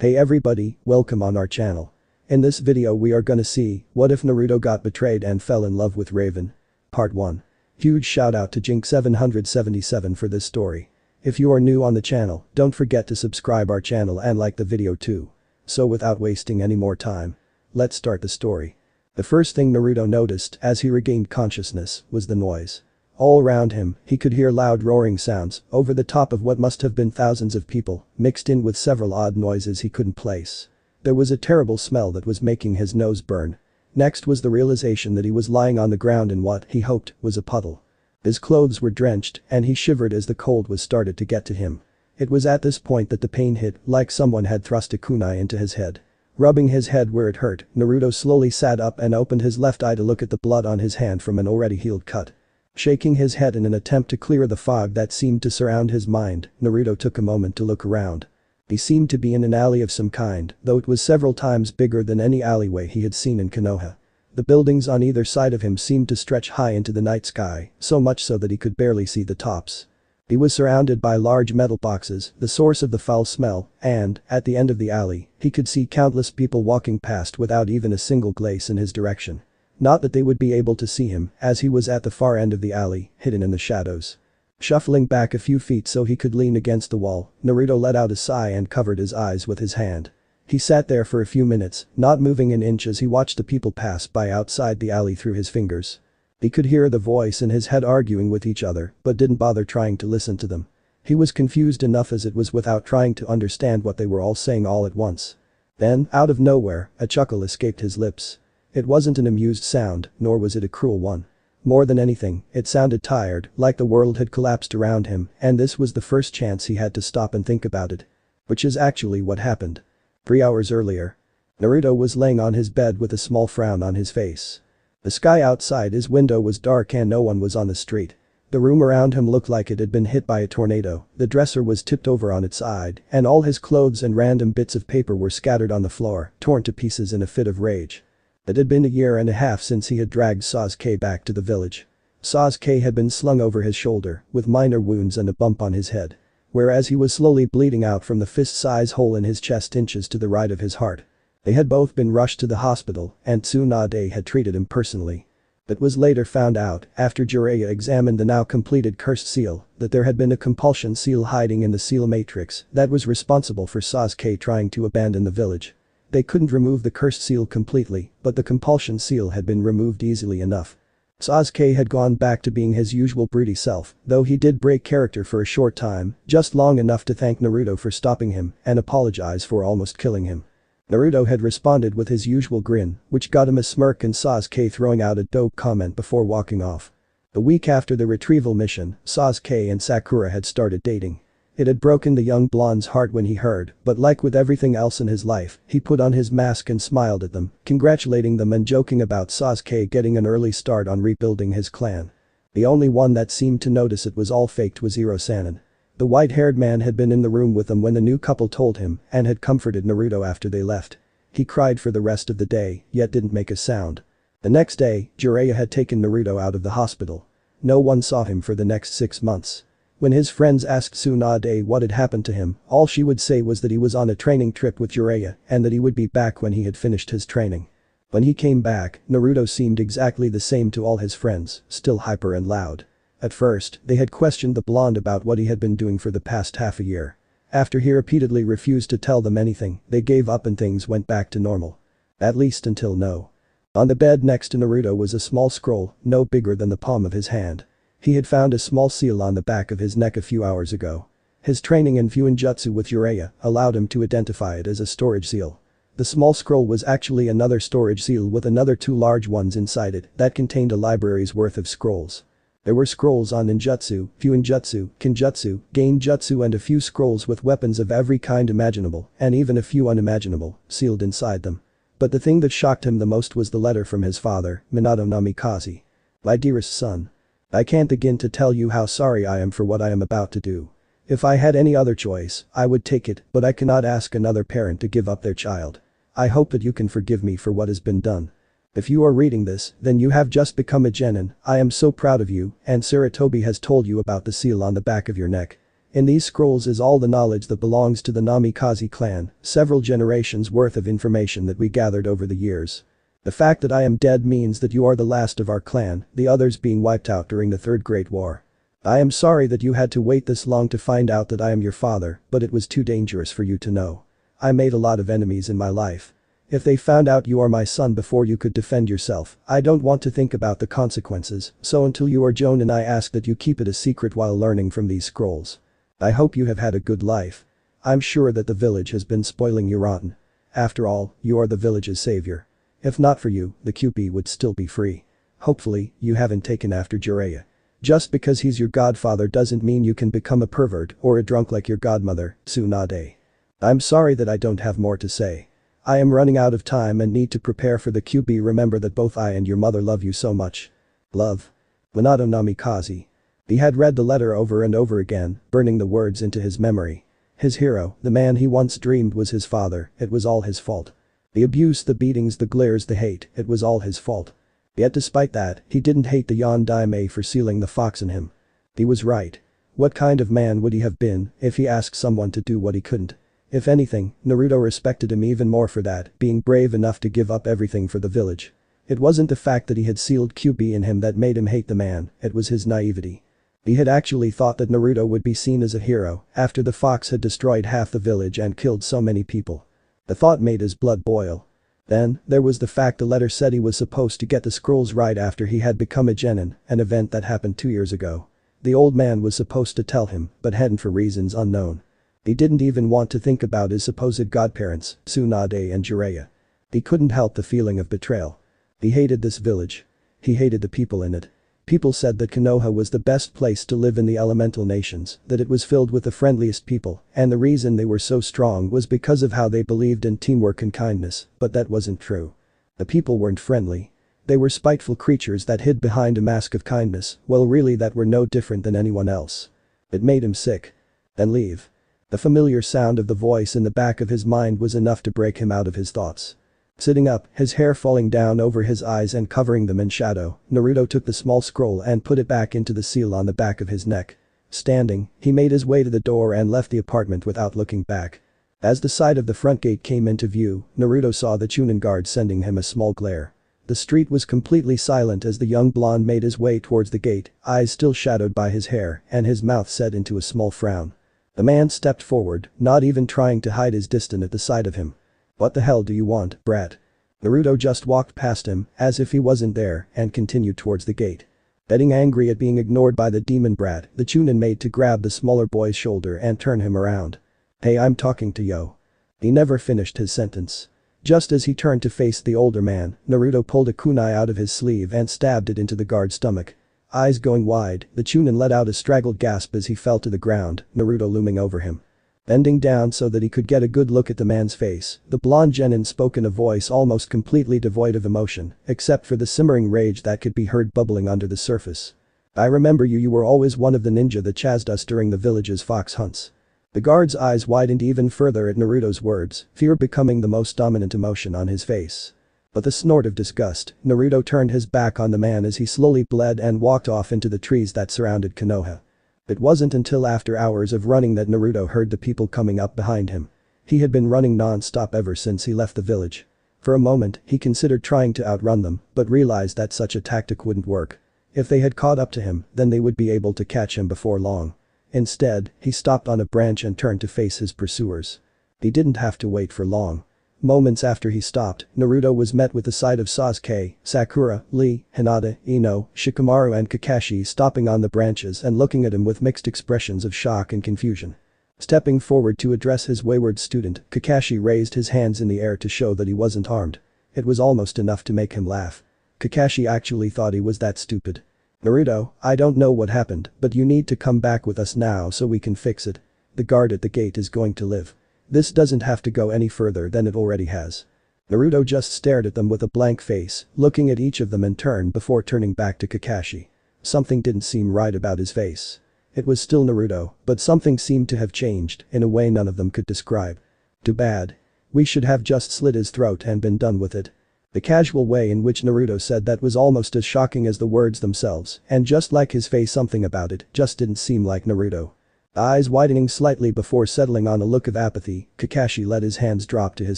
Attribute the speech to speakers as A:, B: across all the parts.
A: Hey everybody, welcome on our channel. In this video we are gonna see, what if Naruto got betrayed and fell in love with Raven? Part 1. Huge shout out to Jink777 for this story. If you are new on the channel, don't forget to subscribe our channel and like the video too. So without wasting any more time, let's start the story. The first thing Naruto noticed as he regained consciousness was the noise. All around him, he could hear loud roaring sounds over the top of what must have been thousands of people, mixed in with several odd noises he couldn't place. There was a terrible smell that was making his nose burn. Next was the realization that he was lying on the ground in what he hoped was a puddle. His clothes were drenched and he shivered as the cold was started to get to him. It was at this point that the pain hit, like someone had thrust a kunai into his head. Rubbing his head where it hurt, Naruto slowly sat up and opened his left eye to look at the blood on his hand from an already healed cut. Shaking his head in an attempt to clear the fog that seemed to surround his mind, Naruto took a moment to look around. He seemed to be in an alley of some kind, though it was several times bigger than any alleyway he had seen in Konoha. The buildings on either side of him seemed to stretch high into the night sky, so much so that he could barely see the tops. He was surrounded by large metal boxes, the source of the foul smell, and, at the end of the alley, he could see countless people walking past without even a single glaze in his direction. Not that they would be able to see him, as he was at the far end of the alley, hidden in the shadows. Shuffling back a few feet so he could lean against the wall, Naruto let out a sigh and covered his eyes with his hand. He sat there for a few minutes, not moving an inch as he watched the people pass by outside the alley through his fingers. He could hear the voice in his head arguing with each other, but didn't bother trying to listen to them. He was confused enough as it was without trying to understand what they were all saying all at once. Then, out of nowhere, a chuckle escaped his lips. It wasn't an amused sound, nor was it a cruel one. More than anything, it sounded tired, like the world had collapsed around him, and this was the first chance he had to stop and think about it. Which is actually what happened. 3 hours earlier. Naruto was laying on his bed with a small frown on his face. The sky outside his window was dark and no one was on the street. The room around him looked like it had been hit by a tornado, the dresser was tipped over on its side, and all his clothes and random bits of paper were scattered on the floor, torn to pieces in a fit of rage. It had been a year and a half since he had dragged Sasuke back to the village. Sasuke had been slung over his shoulder, with minor wounds and a bump on his head. Whereas he was slowly bleeding out from the fist-size hole in his chest inches to the right of his heart. They had both been rushed to the hospital, and Tsunade had treated him personally. It was later found out, after Jiraiya examined the now completed cursed seal, that there had been a compulsion seal hiding in the seal matrix that was responsible for Sasuke trying to abandon the village. They couldn't remove the cursed seal completely, but the compulsion seal had been removed easily enough. Sasuke had gone back to being his usual broody self, though he did break character for a short time, just long enough to thank Naruto for stopping him and apologize for almost killing him. Naruto had responded with his usual grin, which got him a smirk and Sasuke throwing out a dope comment before walking off. A week after the retrieval mission, Sasuke and Sakura had started dating. It had broken the young blonde's heart when he heard, but like with everything else in his life, he put on his mask and smiled at them, congratulating them and joking about Sasuke getting an early start on rebuilding his clan. The only one that seemed to notice it was all faked was Iro-sanin. The white-haired man had been in the room with them when the new couple told him and had comforted Naruto after they left. He cried for the rest of the day, yet didn't make a sound. The next day, Jiraiya had taken Naruto out of the hospital. No one saw him for the next 6 months. When his friends asked Tsunade what had happened to him, all she would say was that he was on a training trip with Jiraiya and that he would be back when he had finished his training. When he came back, Naruto seemed exactly the same to all his friends, still hyper and loud. At first, they had questioned the blonde about what he had been doing for the past half a year. After he repeatedly refused to tell them anything, they gave up and things went back to normal. At least until now. On the bed next to Naruto was a small scroll, no bigger than the palm of his hand. He had found a small seal on the back of his neck a few hours ago. His training in Jutsu with Jiraiya allowed him to identify it as a storage seal. The small scroll was actually another storage seal with another 2 large ones inside it that contained a library's worth of scrolls. There were scrolls on ninjutsu, fuinjutsu, kinjutsu, gainjutsu and a few scrolls with weapons of every kind imaginable, and even a few unimaginable, sealed inside them. But the thing that shocked him the most was the letter from his father, Minato Namikaze. My dearest son. I can't begin to tell you how sorry I am for what I am about to do. If I had any other choice, I would take it, but I cannot ask another parent to give up their child. I hope that you can forgive me for what has been done. If you are reading this, then you have just become a genin. I am so proud of you, and Saratobi has told you about the seal on the back of your neck. In these scrolls is all the knowledge that belongs to the Namikaze clan, several generations worth of information that we gathered over the years. The fact that I am dead means that you are the last of our clan, the others being wiped out during the Third Great War. I am sorry that you had to wait this long to find out that I am your father, but it was too dangerous for you to know. I made a lot of enemies in my life. If they found out you are my son before you could defend yourself, I don't want to think about the consequences, so until you are Jonin I ask that you keep it a secret while learning from these scrolls. I hope you have had a good life. I'm sure that the village has been spoiling you rotten. After all, you are the village's savior. If not for you, the QP would still be free. Hopefully, you haven't taken after Jiraiya. Just because he's your godfather doesn't mean you can become a pervert or a drunk like your godmother, Tsunade. I'm sorry that I don't have more to say. I am running out of time and need to prepare for the QP. Remember that both I and your mother love you so much. Love. Minato Namikaze. He had read the letter over and over again, burning the words into his memory. His hero, the man he once dreamed was his father, it was all his fault. The abuse, the beatings, the glares, the hate, it was all his fault. Yet despite that, he didn't hate the Yondaime for sealing the fox in him. He was right. What kind of man would he have been if he asked someone to do what he couldn't? If anything, Naruto respected him even more for that, being brave enough to give up everything for the village. It wasn't the fact that he had sealed QB in him that made him hate the man, it was his naivety. He had actually thought that Naruto would be seen as a hero after the fox had destroyed half the village and killed so many people. The thought made his blood boil. Then, there was the fact the letter said he was supposed to get the scrolls right after he had become a genin, an event that happened 2 years ago. The old man was supposed to tell him, but hadn't for reasons unknown. He didn't even want to think about his supposed godparents, Tsunade and Jiraiya. He couldn't help the feeling of betrayal. He hated this village. He hated the people in it. People said that Konoha was the best place to live in the elemental nations, that it was filled with the friendliest people, and the reason they were so strong was because of how they believed in teamwork and kindness, but that wasn't true. The people weren't friendly. They were spiteful creatures that hid behind a mask of kindness, well really that were no different than anyone else. It made him sick. Then leave. The familiar sound of the voice in the back of his mind was enough to break him out of his thoughts. Sitting up, his hair falling down over his eyes and covering them in shadow, Naruto took the small scroll and put it back into the seal on the back of his neck. Standing, he made his way to the door and left the apartment without looking back. As the side of the front gate came into view, Naruto saw the Chunin guard sending him a small glare. The street was completely silent as the young blonde made his way towards the gate, eyes still shadowed by his hair and his mouth set into a small frown. The man stepped forward, not even trying to hide his disdain at the sight of him. What the hell do you want, brat? Naruto just walked past him, as if he wasn't there, and continued towards the gate. Getting angry at being ignored by the demon brat, the Chunin made to grab the smaller boy's shoulder and turn him around. Hey, I'm talking to yo. He never finished his sentence. Just as he turned to face the older man, Naruto pulled a kunai out of his sleeve and stabbed it into the guard's stomach. Eyes going wide, the Chunin let out a straggled gasp as he fell to the ground, Naruto looming over him. Bending down so that he could get a good look at the man's face, the blonde genin spoke in a voice almost completely devoid of emotion, except for the simmering rage that could be heard bubbling under the surface. I remember you were always one of the ninja that chased us during the village's fox hunts. The guard's eyes widened even further at Naruto's words, fear becoming the most dominant emotion on his face. With a snort of disgust, Naruto turned his back on the man as he slowly bled and walked off into the trees that surrounded Konoha. It wasn't until after hours of running that Naruto heard the people coming up behind him. He had been running non-stop ever since he left the village. For a moment, he considered trying to outrun them, but realized that such a tactic wouldn't work. If they had caught up to him, then they would be able to catch him before long. Instead, he stopped on a branch and turned to face his pursuers. He didn't have to wait for long. Moments after he stopped, Naruto was met with the sight of Sasuke, Sakura, Lee, Hinata, Ino, Shikamaru and Kakashi stopping on the branches and looking at him with mixed expressions of shock and confusion. Stepping forward to address his wayward student, Kakashi raised his hands in the air to show that he wasn't armed. It was almost enough to make him laugh. Kakashi actually thought he was that stupid. Naruto, I don't know what happened, but you need to come back with us now so we can fix it. The guard at the gate is going to live. This doesn't have to go any further than it already has. Naruto just stared at them with a blank face, looking at each of them in turn before turning back to Kakashi. Something didn't seem right about his face. It was still Naruto, but something seemed to have changed in a way none of them could describe. Too bad. We should have just slit his throat and been done with it. The casual way in which Naruto said that was almost as shocking as the words themselves, and just like his face something about it just didn't seem like Naruto. Eyes widening slightly before settling on a look of apathy, Kakashi let his hands drop to his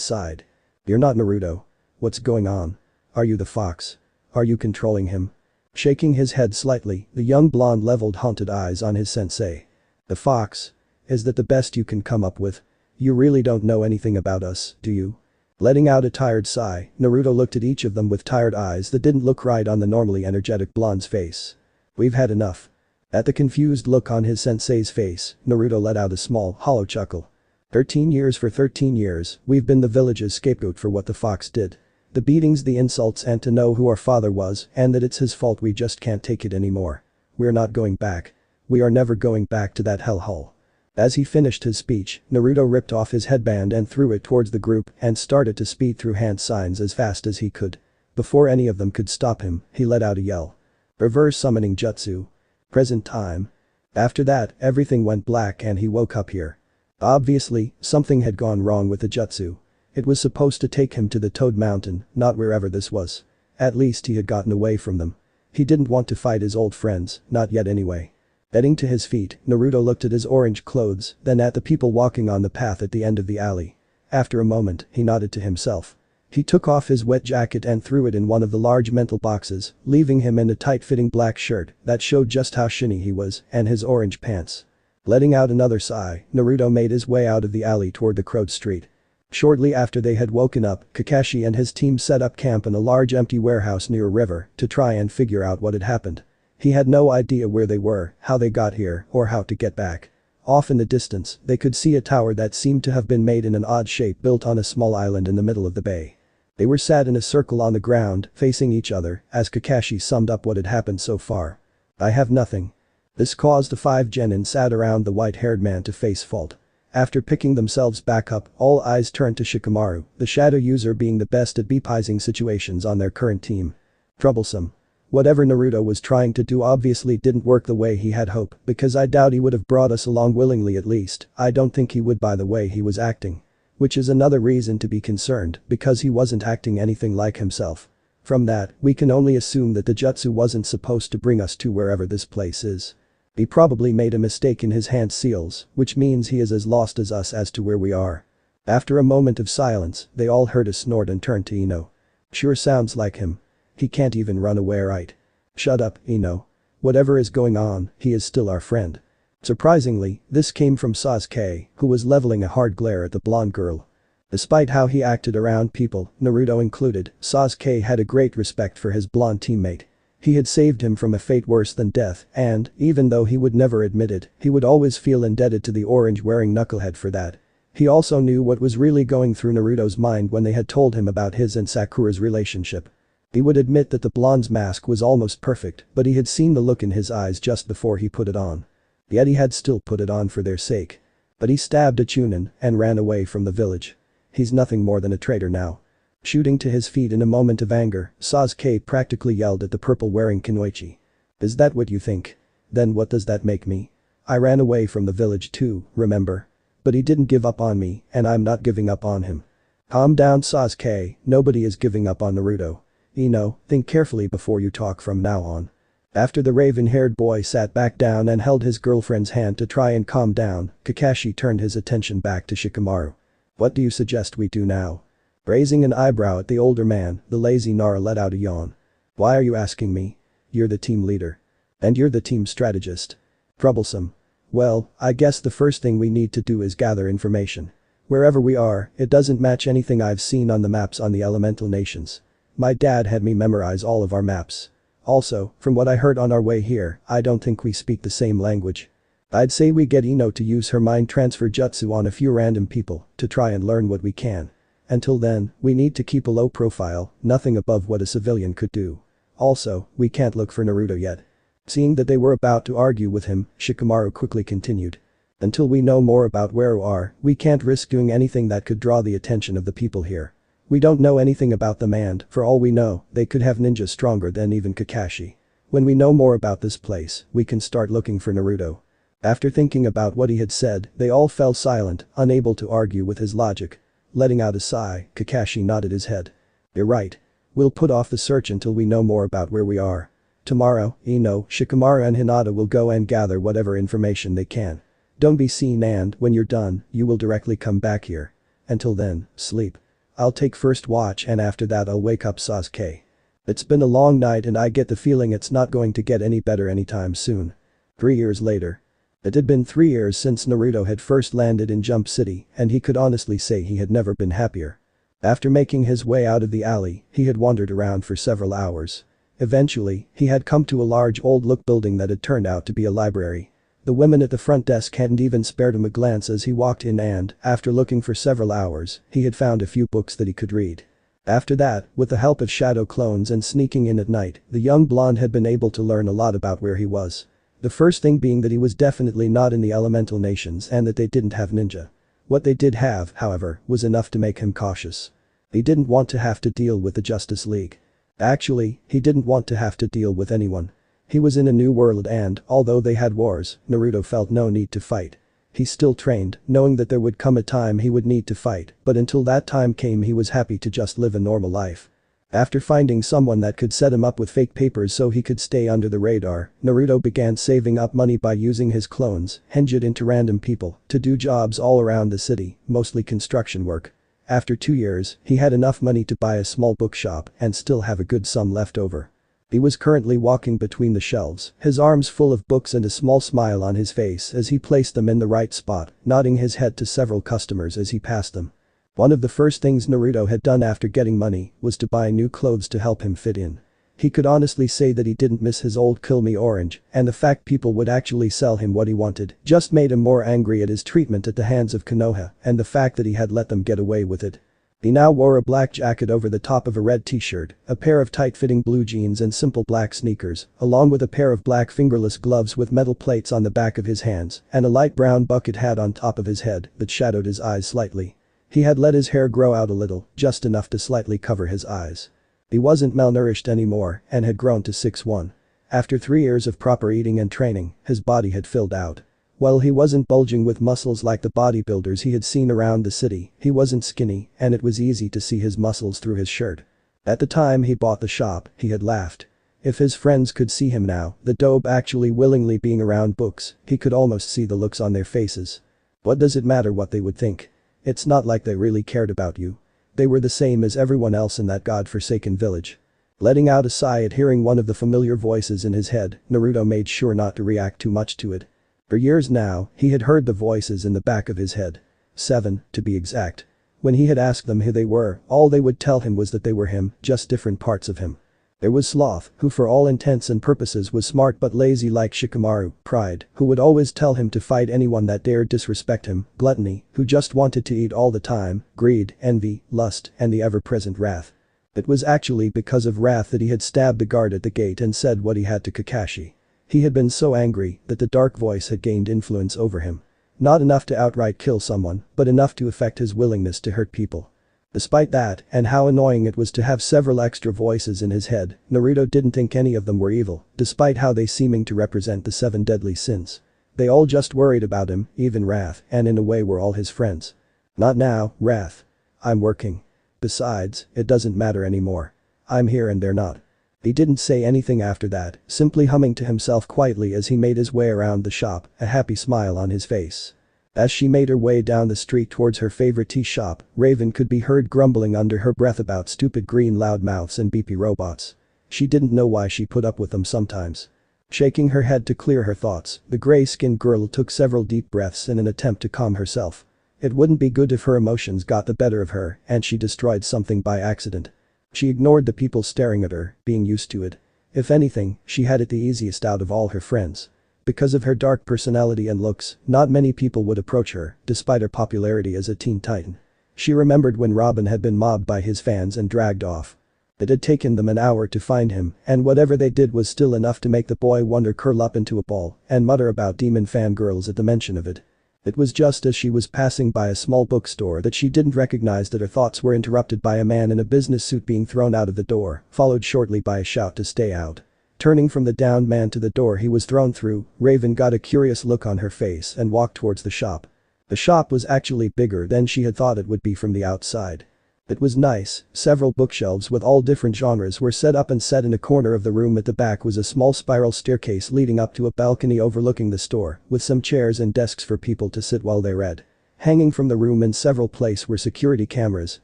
A: side. You're not Naruto. What's going on? Are you the fox? Are you controlling him? Shaking his head slightly, the young blonde leveled haunted eyes on his sensei. The fox? Is that the best you can come up with? You really don't know anything about us, do you? Letting out a tired sigh, Naruto looked at each of them with tired eyes that didn't look right on the normally energetic blonde's face. We've had enough. At the confused look on his sensei's face, Naruto let out a small, hollow chuckle. 13 years for 13 years, we've been the village's scapegoat for what the fox did. The beatings, the insults, and to know who our father was and that it's his fault. We just can't take it anymore. We're not going back. We are never going back to that hellhole. As he finished his speech, Naruto ripped off his headband and threw it towards the group and started to speed through hand signs as fast as he could. Before any of them could stop him, he let out a yell. Reverse summoning jutsu. Present time. After that, everything went black and he woke up here. Obviously, something had gone wrong with the jutsu. It was supposed to take him to the Toad Mountain, not wherever this was. At least he had gotten away from them. He didn't want to fight his old friends, not yet anyway. Getting to his feet, Naruto looked at his orange clothes, then at the people walking on the path at the end of the alley. After a moment, he nodded to himself. He took off his wet jacket and threw it in one of the large metal boxes, leaving him in a tight-fitting black shirt that showed just how shinny he was and his orange pants. Letting out another sigh, Naruto made his way out of the alley toward the crowed street. Shortly after they had woken up, Kakashi and his team set up camp in a large empty warehouse near a river to try and figure out what had happened. He had no idea where they were, how they got here, or how to get back. Off in the distance, they could see a tower that seemed to have been made in an odd shape built on a small island in the middle of the bay. They were sat in a circle on the ground, facing each other, as Kakashi summed up what had happened so far. I have nothing. This caused the 5 genin sat around the white-haired man to face fault. After picking themselves back up, all eyes turned to Shikamaru, the shadow user being the best at beepizing situations on their current team. Troublesome. Whatever Naruto was trying to do obviously didn't work the way he had hoped, because I doubt he would have brought us along willingly. At least, I don't think he would by the way he was acting. Which is another reason to be concerned, because he wasn't acting anything like himself. From that, we can only assume that the jutsu wasn't supposed to bring us to wherever this place is. He probably made a mistake in his hand seals, which means he is as lost as us as to where we are. After a moment of silence, they all heard a snort and turned to Ino. Sure sounds like him. He can't even run away, right? Shut up, Ino. Whatever is going on, he is still our friend. Surprisingly, this came from Sasuke, who was leveling a hard glare at the blonde girl. Despite how he acted around people, Naruto included, Sasuke had a great respect for his blonde teammate. He had saved him from a fate worse than death and, even though he would never admit it, he would always feel indebted to the orange-wearing knucklehead for that. He also knew what was really going through Naruto's mind when they had told him about his and Sakura's relationship. He would admit that the blonde's mask was almost perfect, but he had seen the look in his eyes just before he put it on. Yet he had still put it on for their sake. But he stabbed a Chunin and ran away from the village. He's nothing more than a traitor now. Shooting to his feet in a moment of anger, Sasuke practically yelled at the purple-wearing Kunoichi. Is that what you think? Then what does that make me? I ran away from the village too, remember? But he didn't give up on me, and I'm not giving up on him. Calm down, Sasuke, nobody is giving up on Naruto. Ino, think carefully before you talk from now on. After the raven-haired boy sat back down and held his girlfriend's hand to try and calm down, Kakashi turned his attention back to Shikamaru. What do you suggest we do now? Raising an eyebrow at the older man, the lazy Nara let out a yawn. Why are you asking me? You're the team leader. And you're the team strategist. Troublesome. Well, I guess the first thing we need to do is gather information. Wherever we are, it doesn't match anything I've seen on the maps on the elemental nations. My dad had me memorize all of our maps. Also, from what I heard on our way here, I don't think we speak the same language. I'd say we get Ino to use her mind transfer jutsu on a few random people to try and learn what we can. Until then, we need to keep a low profile, nothing above what a civilian could do. Also, we can't look for Naruto yet. Seeing that they were about to argue with him, Shikamaru quickly continued. Until we know more about where we are, we can't risk doing anything that could draw the attention of the people here. We don't know anything about them and, for all we know, they could have ninjas stronger than even Kakashi. When we know more about this place, we can start looking for Naruto. After thinking about what he had said, they all fell silent, unable to argue with his logic. Letting out a sigh, Kakashi nodded his head. You're right. We'll put off the search until we know more about where we are. Tomorrow, Ino, Shikamaru and Hinata will go and gather whatever information they can. Don't be seen, and when you're done, you will directly come back here. Until then, sleep. I'll take first watch and after that I'll wake up Sasuke. It's been a long night and I get the feeling it's not going to get any better anytime soon. 3 years later. It had been 3 years since Naruto had first landed in Jump City and he could honestly say he had never been happier. After making his way out of the alley, he had wandered around for several hours. Eventually, he had come to a large old-look building that had turned out to be a library. The women at the front desk hadn't even spared him a glance as he walked in and, after looking for several hours, he had found a few books that he could read. After that, with the help of shadow clones and sneaking in at night, the young blonde had been able to learn a lot about where he was. The first thing being that he was definitely not in the elemental nations and that they didn't have ninja. What they did have, however, was enough to make him cautious. He didn't want to have to deal with the Justice League. Actually, he didn't want to have to deal with anyone. He was in a new world and, although they had wars, Naruto felt no need to fight. He still trained, knowing that there would come a time he would need to fight, but until that time came he was happy to just live a normal life. After finding someone that could set him up with fake papers so he could stay under the radar, Naruto began saving up money by using his clones, henjed into random people, to do jobs all around the city, mostly construction work. After 2 years, he had enough money to buy a small bookshop and still have a good sum left over. He was currently walking between the shelves, his arms full of books and a small smile on his face as he placed them in the right spot, nodding his head to several customers as he passed them. One of the first things Naruto had done after getting money was to buy new clothes to help him fit in. He could honestly say that he didn't miss his old Kill Me Orange, and the fact people would actually sell him what he wanted just made him more angry at his treatment at the hands of Konoha and the fact that he had let them get away with it. He now wore a black jacket over the top of a red t-shirt, a pair of tight-fitting blue jeans and simple black sneakers, along with a pair of black fingerless gloves with metal plates on the back of his hands and a light brown bucket hat on top of his head that shadowed his eyes slightly. He had let his hair grow out a little, just enough to slightly cover his eyes. He wasn't malnourished anymore and had grown to 6'1". After 3 years of proper eating and training, his body had filled out. While he wasn't bulging with muscles like the bodybuilders he had seen around the city, he wasn't skinny and it was easy to see his muscles through his shirt. At the time he bought the shop, he had laughed. If his friends could see him now, the dope actually willingly being around books, he could almost see the looks on their faces. What does it matter what they would think? It's not like they really cared about you. They were the same as everyone else in that god-forsaken village. Letting out a sigh at hearing one of the familiar voices in his head, Naruto made sure not to react too much to it. For years now, he had heard the voices in the back of his head. 7, to be exact. When he had asked them who they were, all they would tell him was that they were him, just different parts of him. There was Sloth, who for all intents and purposes was smart but lazy like Shikamaru, Pride, who would always tell him to fight anyone that dared disrespect him, Gluttony, who just wanted to eat all the time, Greed, Envy, Lust, and the ever-present Wrath. It was actually because of wrath that he had stabbed the guard at the gate and said what he had to Kakashi. He had been so angry that the dark voice had gained influence over him. Not enough to outright kill someone, but enough to affect his willingness to hurt people. Despite that, and how annoying it was to have several extra voices in his head, Naruto didn't think any of them were evil, despite how they seeming to represent the 7 deadly sins. They all just worried about him, even Wrath, and in a way were all his friends. Not now, Wrath. I'm working. Besides, it doesn't matter anymore. I'm here and they're not. He didn't say anything after that, simply humming to himself quietly as he made his way around the shop, a happy smile on his face. As she made her way down the street towards her favorite tea shop, Raven could be heard grumbling under her breath about stupid green loudmouths and beepy robots. She didn't know why she put up with them sometimes. Shaking her head to clear her thoughts, the gray-skinned girl took several deep breaths in an attempt to calm herself. It wouldn't be good if her emotions got the better of her and she destroyed something by accident. She ignored the people staring at her, being used to it. If anything, she had it the easiest out of all her friends. Because of her dark personality and looks, not many people would approach her, despite her popularity as a teen titan. She remembered when Robin had been mobbed by his fans and dragged off. It had taken them an hour to find him, and whatever they did was still enough to make the boy wonder curl up into a ball and mutter about demon fangirls at the mention of it. It was just as she was passing by a small bookstore that she didn't recognize that her thoughts were interrupted by a man in a business suit being thrown out of the door, followed shortly by a shout to stay out. Turning from the downed man to the door he was thrown through, Raven got a curious look on her face and walked towards the shop. The shop was actually bigger than she had thought it would be from the outside. It was nice, several bookshelves with all different genres were set up and set in a corner of the room. At the back was a small spiral staircase leading up to a balcony overlooking the store, with some chairs and desks for people to sit while they read. Hanging from the room in several places were security cameras,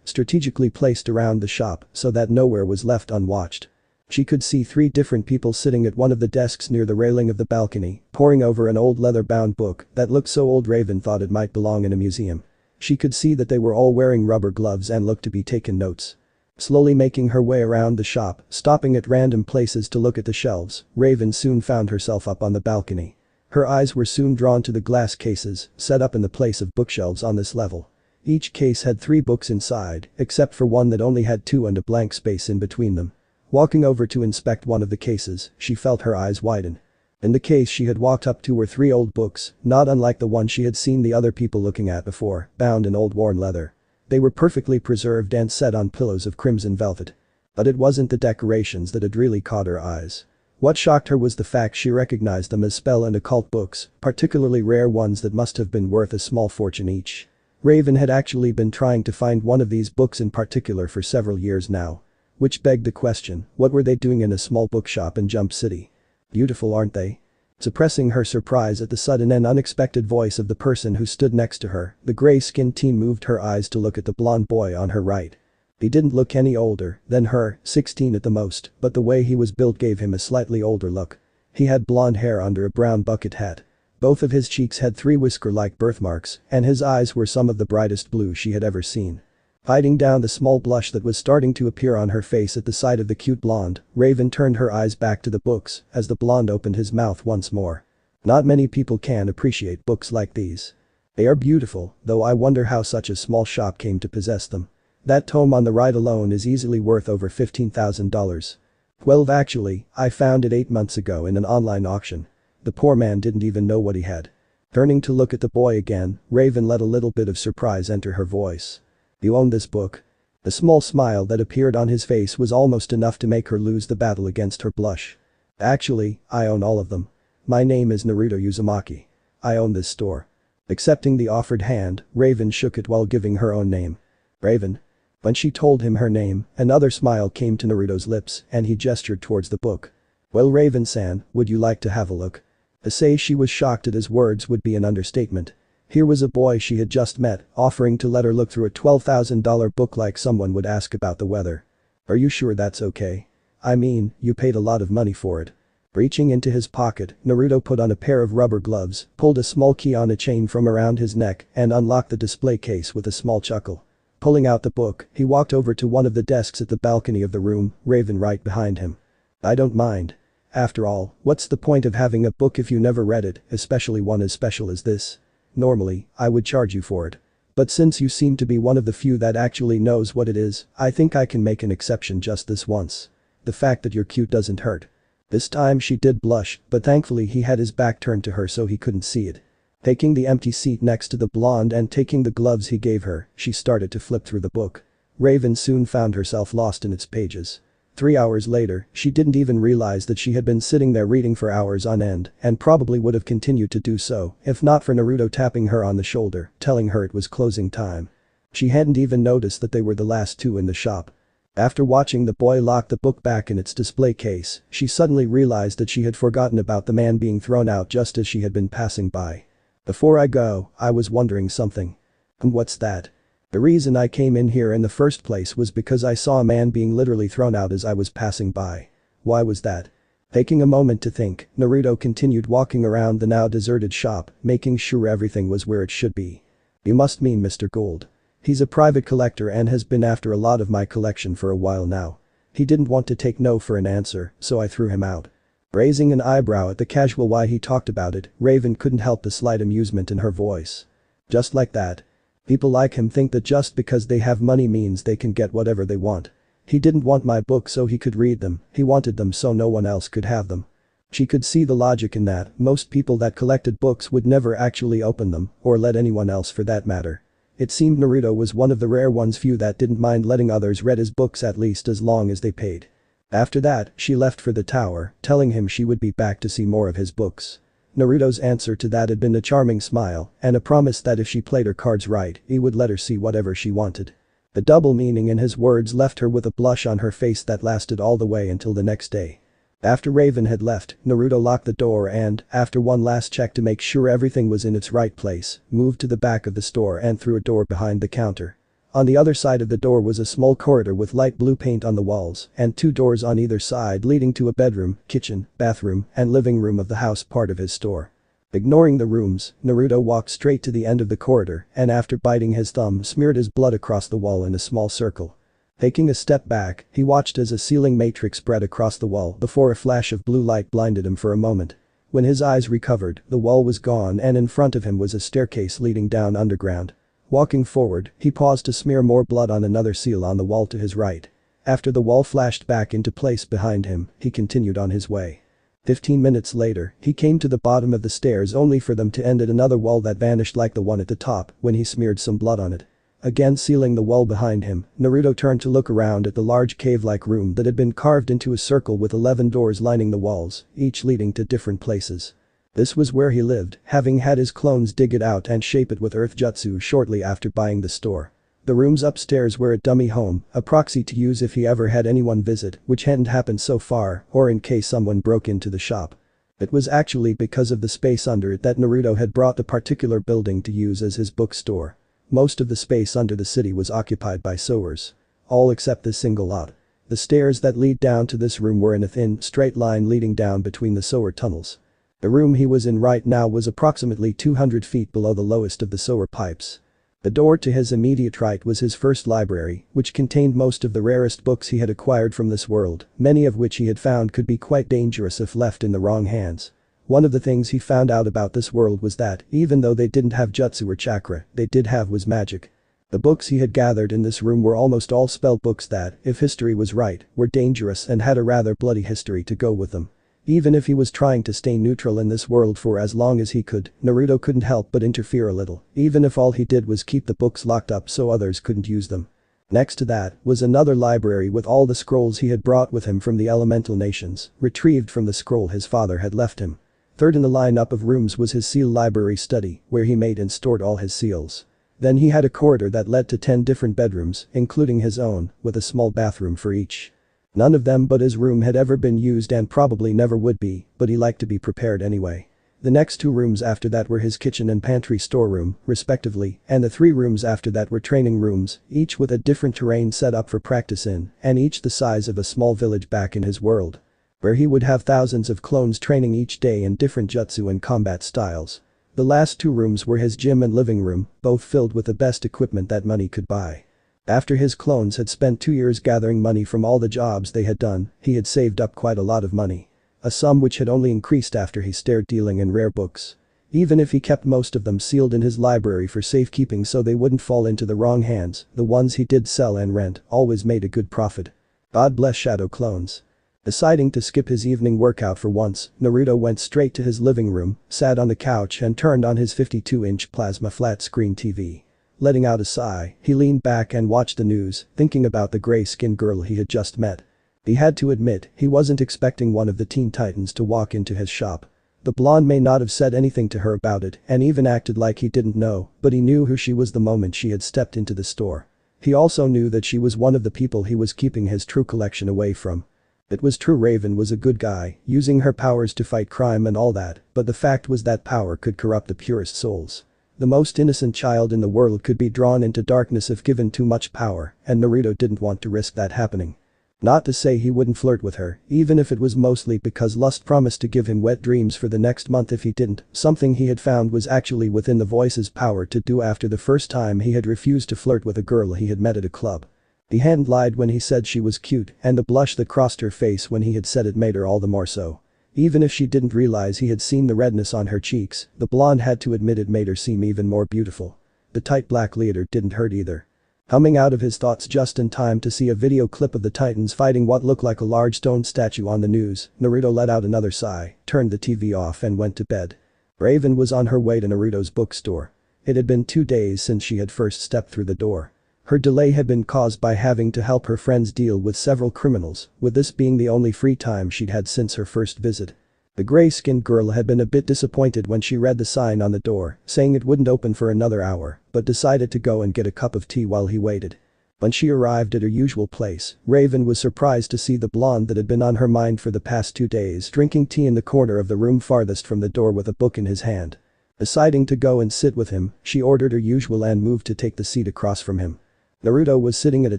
A: strategically placed around the shop so that nowhere was left unwatched. She could see 3 different people sitting at one of the desks near the railing of the balcony, poring over an old leather-bound book that looked so old Raven thought it might belong in a museum. She could see that they were all wearing rubber gloves and looked to be taking notes. Slowly making her way around the shop, stopping at random places to look at the shelves, Raven soon found herself up on the balcony. Her eyes were soon drawn to the glass cases, set up in the place of bookshelves on this level. Each case had 3 books inside, except for one that only had 2 and a blank space in between them. Walking over to inspect one of the cases, she felt her eyes widen. In the case she had walked up to were 3 old books, not unlike the one she had seen the other people looking at before, bound in old worn leather. They were perfectly preserved and set on pillows of crimson velvet. But it wasn't the decorations that had really caught her eyes. What shocked her was the fact she recognized them as spell and occult books, particularly rare ones that must have been worth a small fortune each. Raven had actually been trying to find one of these books in particular for several years now. Which begged the question, what were they doing in a small bookshop in Jump City? Beautiful, aren't they? Suppressing her surprise at the sudden and unexpected voice of the person who stood next to her, the gray-skinned teen moved her eyes to look at the blonde boy on her right. He didn't look any older than her, 16 at the most, but the way he was built gave him a slightly older look. He had blonde hair under a brown bucket hat. Both of his cheeks had 3 whisker-like birthmarks, and his eyes were some of the brightest blue she had ever seen. Hiding down the small blush that was starting to appear on her face at the sight of the cute blonde, Raven turned her eyes back to the books as the blonde opened his mouth once more. Not many people can appreciate books like these. They are beautiful, though I wonder how such a small shop came to possess them. That tome on the right alone is easily worth over $15,000. 12 actually, I found it 8 months ago in an online auction. The poor man didn't even know what he had. Turning to look at the boy again, Raven let a little bit of surprise enter her voice. You own this book? The small smile that appeared on his face was almost enough to make her lose the battle against her blush. Actually, I own all of them. My name is Naruto Uzumaki. I own this store. Accepting the offered hand, Raven shook it while giving her own name. Raven. When she told him her name, another smile came to Naruto's lips and he gestured towards the book. Well, Raven-san, would you like to have a look? To say she was shocked at his words would be an understatement. Here was a boy she had just met, offering to let her look through a $12,000 book like someone would ask about the weather. Are you sure that's okay? I mean, you paid a lot of money for it. Reaching into his pocket, Naruto put on a pair of rubber gloves, pulled a small key on a chain from around his neck, and unlocked the display case with a small chuckle. Pulling out the book, he walked over to one of the desks at the balcony of the room, Raven right behind him. I don't mind. After all, what's the point of having a book if you never read it, especially one as special as this? Normally, I would charge you for it. But since you seem to be one of the few that actually knows what it is, I think I can make an exception just this once. The fact that you're cute doesn't hurt. This time she did blush, but thankfully he had his back turned to her so he couldn't see it. Taking the empty seat next to the blonde and taking the gloves he gave her, she started to flip through the book. Raven soon found herself lost in its pages. 3 hours later, she didn't even realize that she had been sitting there reading for hours on end and probably would have continued to do so if not for Naruto tapping her on the shoulder, telling her it was closing time. She hadn't even noticed that they were the last 2 in the shop. After watching the boy lock the book back in its display case, she suddenly realized that she had forgotten about the man being thrown out just as she had been passing by. Before I go, I was wondering something. And what's that? The reason I came in here in the first place was because I saw a man being literally thrown out as I was passing by. Why was that? Taking a moment to think, Naruto continued walking around the now deserted shop, making sure everything was where it should be. You must mean Mr. Gold. He's a private collector and has been after a lot of my collection for a while now. He didn't want to take no for an answer, so I threw him out. Raising an eyebrow at the casual way he talked about it, Raven couldn't help the slight amusement in her voice. Just like that. People like him think that just because they have money means they can get whatever they want. He didn't want my books so he could read them, he wanted them so no one else could have them. She could see the logic in that. Most people that collected books would never actually open them, or let anyone else for that matter. It seemed Naruto was one of the rare ones few that didn't mind letting others read his books at least as long as they paid. After that, she left for the tower, telling him she would be back to see more of his books. Naruto's answer to that had been a charming smile and a promise that if she played her cards right, he would let her see whatever she wanted. The double meaning in his words left her with a blush on her face that lasted all the way until the next day. After Raven had left, Naruto locked the door and, after one last check to make sure everything was in its right place, moved to the back of the store and through a door behind the counter. On the other side of the door was a small corridor with light blue paint on the walls and 2 doors on either side leading to a bedroom, kitchen, bathroom, and living room of the house part of his store. Ignoring the rooms, Naruto walked straight to the end of the corridor and after biting his thumb smeared his blood across the wall in a small circle. Taking a step back, he watched as a ceiling matrix spread across the wall before a flash of blue light blinded him for a moment. When his eyes recovered, the wall was gone and in front of him was a staircase leading down underground. Walking forward, he paused to smear more blood on another seal on the wall to his right. After the wall flashed back into place behind him, he continued on his way. 15 minutes later, he came to the bottom of the stairs only for them to end at another wall that vanished like the one at the top when he smeared some blood on it. Again sealing the wall behind him, Naruto turned to look around at the large cave-like room that had been carved into a circle with 11 doors lining the walls, each leading to different places. This was where he lived, having had his clones dig it out and shape it with earth jutsu shortly after buying the store. The rooms upstairs were a dummy home, a proxy to use if he ever had anyone visit, which hadn't happened so far, or in case someone broke into the shop. It was actually because of the space under it that Naruto had brought the particular building to use as his bookstore. Most of the space under the city was occupied by sewers. All except this single lot. The stairs that lead down to this room were in a thin, straight line leading down between the sewer tunnels. The room he was in right now was approximately 200 feet below the lowest of the sewer pipes. The door to his immediate right was his first library, which contained most of the rarest books he had acquired from this world, many of which he had found could be quite dangerous if left in the wrong hands. One of the things he found out about this world was that, even though they didn't have jutsu or chakra, they did have was magic. The books he had gathered in this room were almost all spell books that, if history was right, were dangerous and had a rather bloody history to go with them. Even if he was trying to stay neutral in this world for as long as he could, Naruto couldn't help but interfere a little, even if all he did was keep the books locked up so others couldn't use them. Next to that was another library with all the scrolls he had brought with him from the elemental nations, retrieved from the scroll his father had left him. Third in the lineup of rooms was his seal library study, where he made and stored all his seals. Then he had a corridor that led to 10 different bedrooms, including his own, with a small bathroom for each. None of them but his room had ever been used and probably never would be, but he liked to be prepared anyway. The next 2 rooms after that were his kitchen and pantry storeroom, respectively, and the 3 rooms after that were training rooms, each with a different terrain set up for practice in, and each the size of a small village back in his world. Where he would have thousands of clones training each day in different jutsu and combat styles. The last 2 rooms were his gym and living room, both filled with the best equipment that money could buy. After his clones had spent 2 years gathering money from all the jobs they had done, he had saved up quite a lot of money. A sum which had only increased after he started dealing in rare books. Even if he kept most of them sealed in his library for safekeeping so they wouldn't fall into the wrong hands, the ones he did sell and rent always made a good profit. God bless shadow clones. Deciding to skip his evening workout for once, Naruto went straight to his living room, sat on the couch and turned on his 52-inch plasma flat-screen TV. Letting out a sigh, he leaned back and watched the news, thinking about the gray-skinned girl he had just met. He had to admit, he wasn't expecting one of the Teen Titans to walk into his shop. The blonde may not have said anything to her about it and even acted like he didn't know, but he knew who she was the moment she had stepped into the store. He also knew that she was one of the people he was keeping his true collection away from. It was true Raven was a good guy, using her powers to fight crime and all that, but the fact was that power could corrupt the purest souls. The most innocent child in the world could be drawn into darkness if given too much power, and Naruto didn't want to risk that happening. Not to say he wouldn't flirt with her, even if it was mostly because lust promised to give him wet dreams for the next month if he didn't, something he had found was actually within the voice's power to do after the first time he had refused to flirt with a girl he had met at a club. He hadn't lied when he said she was cute, and the blush that crossed her face when he had said it made her all the more so. Even if she didn't realize he had seen the redness on her cheeks, the blonde had to admit it made her seem even more beautiful. The tight black leader didn't hurt either. Coming out of his thoughts just in time to see a video clip of the Titans fighting what looked like a large stone statue on the news, Naruto let out another sigh, turned the TV off and went to bed. Raven was on her way to Naruto's bookstore. It had been 2 days since she had first stepped through the door. Her delay had been caused by having to help her friends deal with several criminals, with this being the only free time she'd had since her first visit. The gray-skinned girl had been a bit disappointed when she read the sign on the door, saying it wouldn't open for another hour, but decided to go and get a cup of tea while he waited. When she arrived at her usual place, Raven was surprised to see the blonde that had been on her mind for the past 2 days drinking tea in the corner of the room farthest from the door with a book in his hand. Deciding to go and sit with him, she ordered her usual and moved to take the seat across from him. Naruto was sitting at a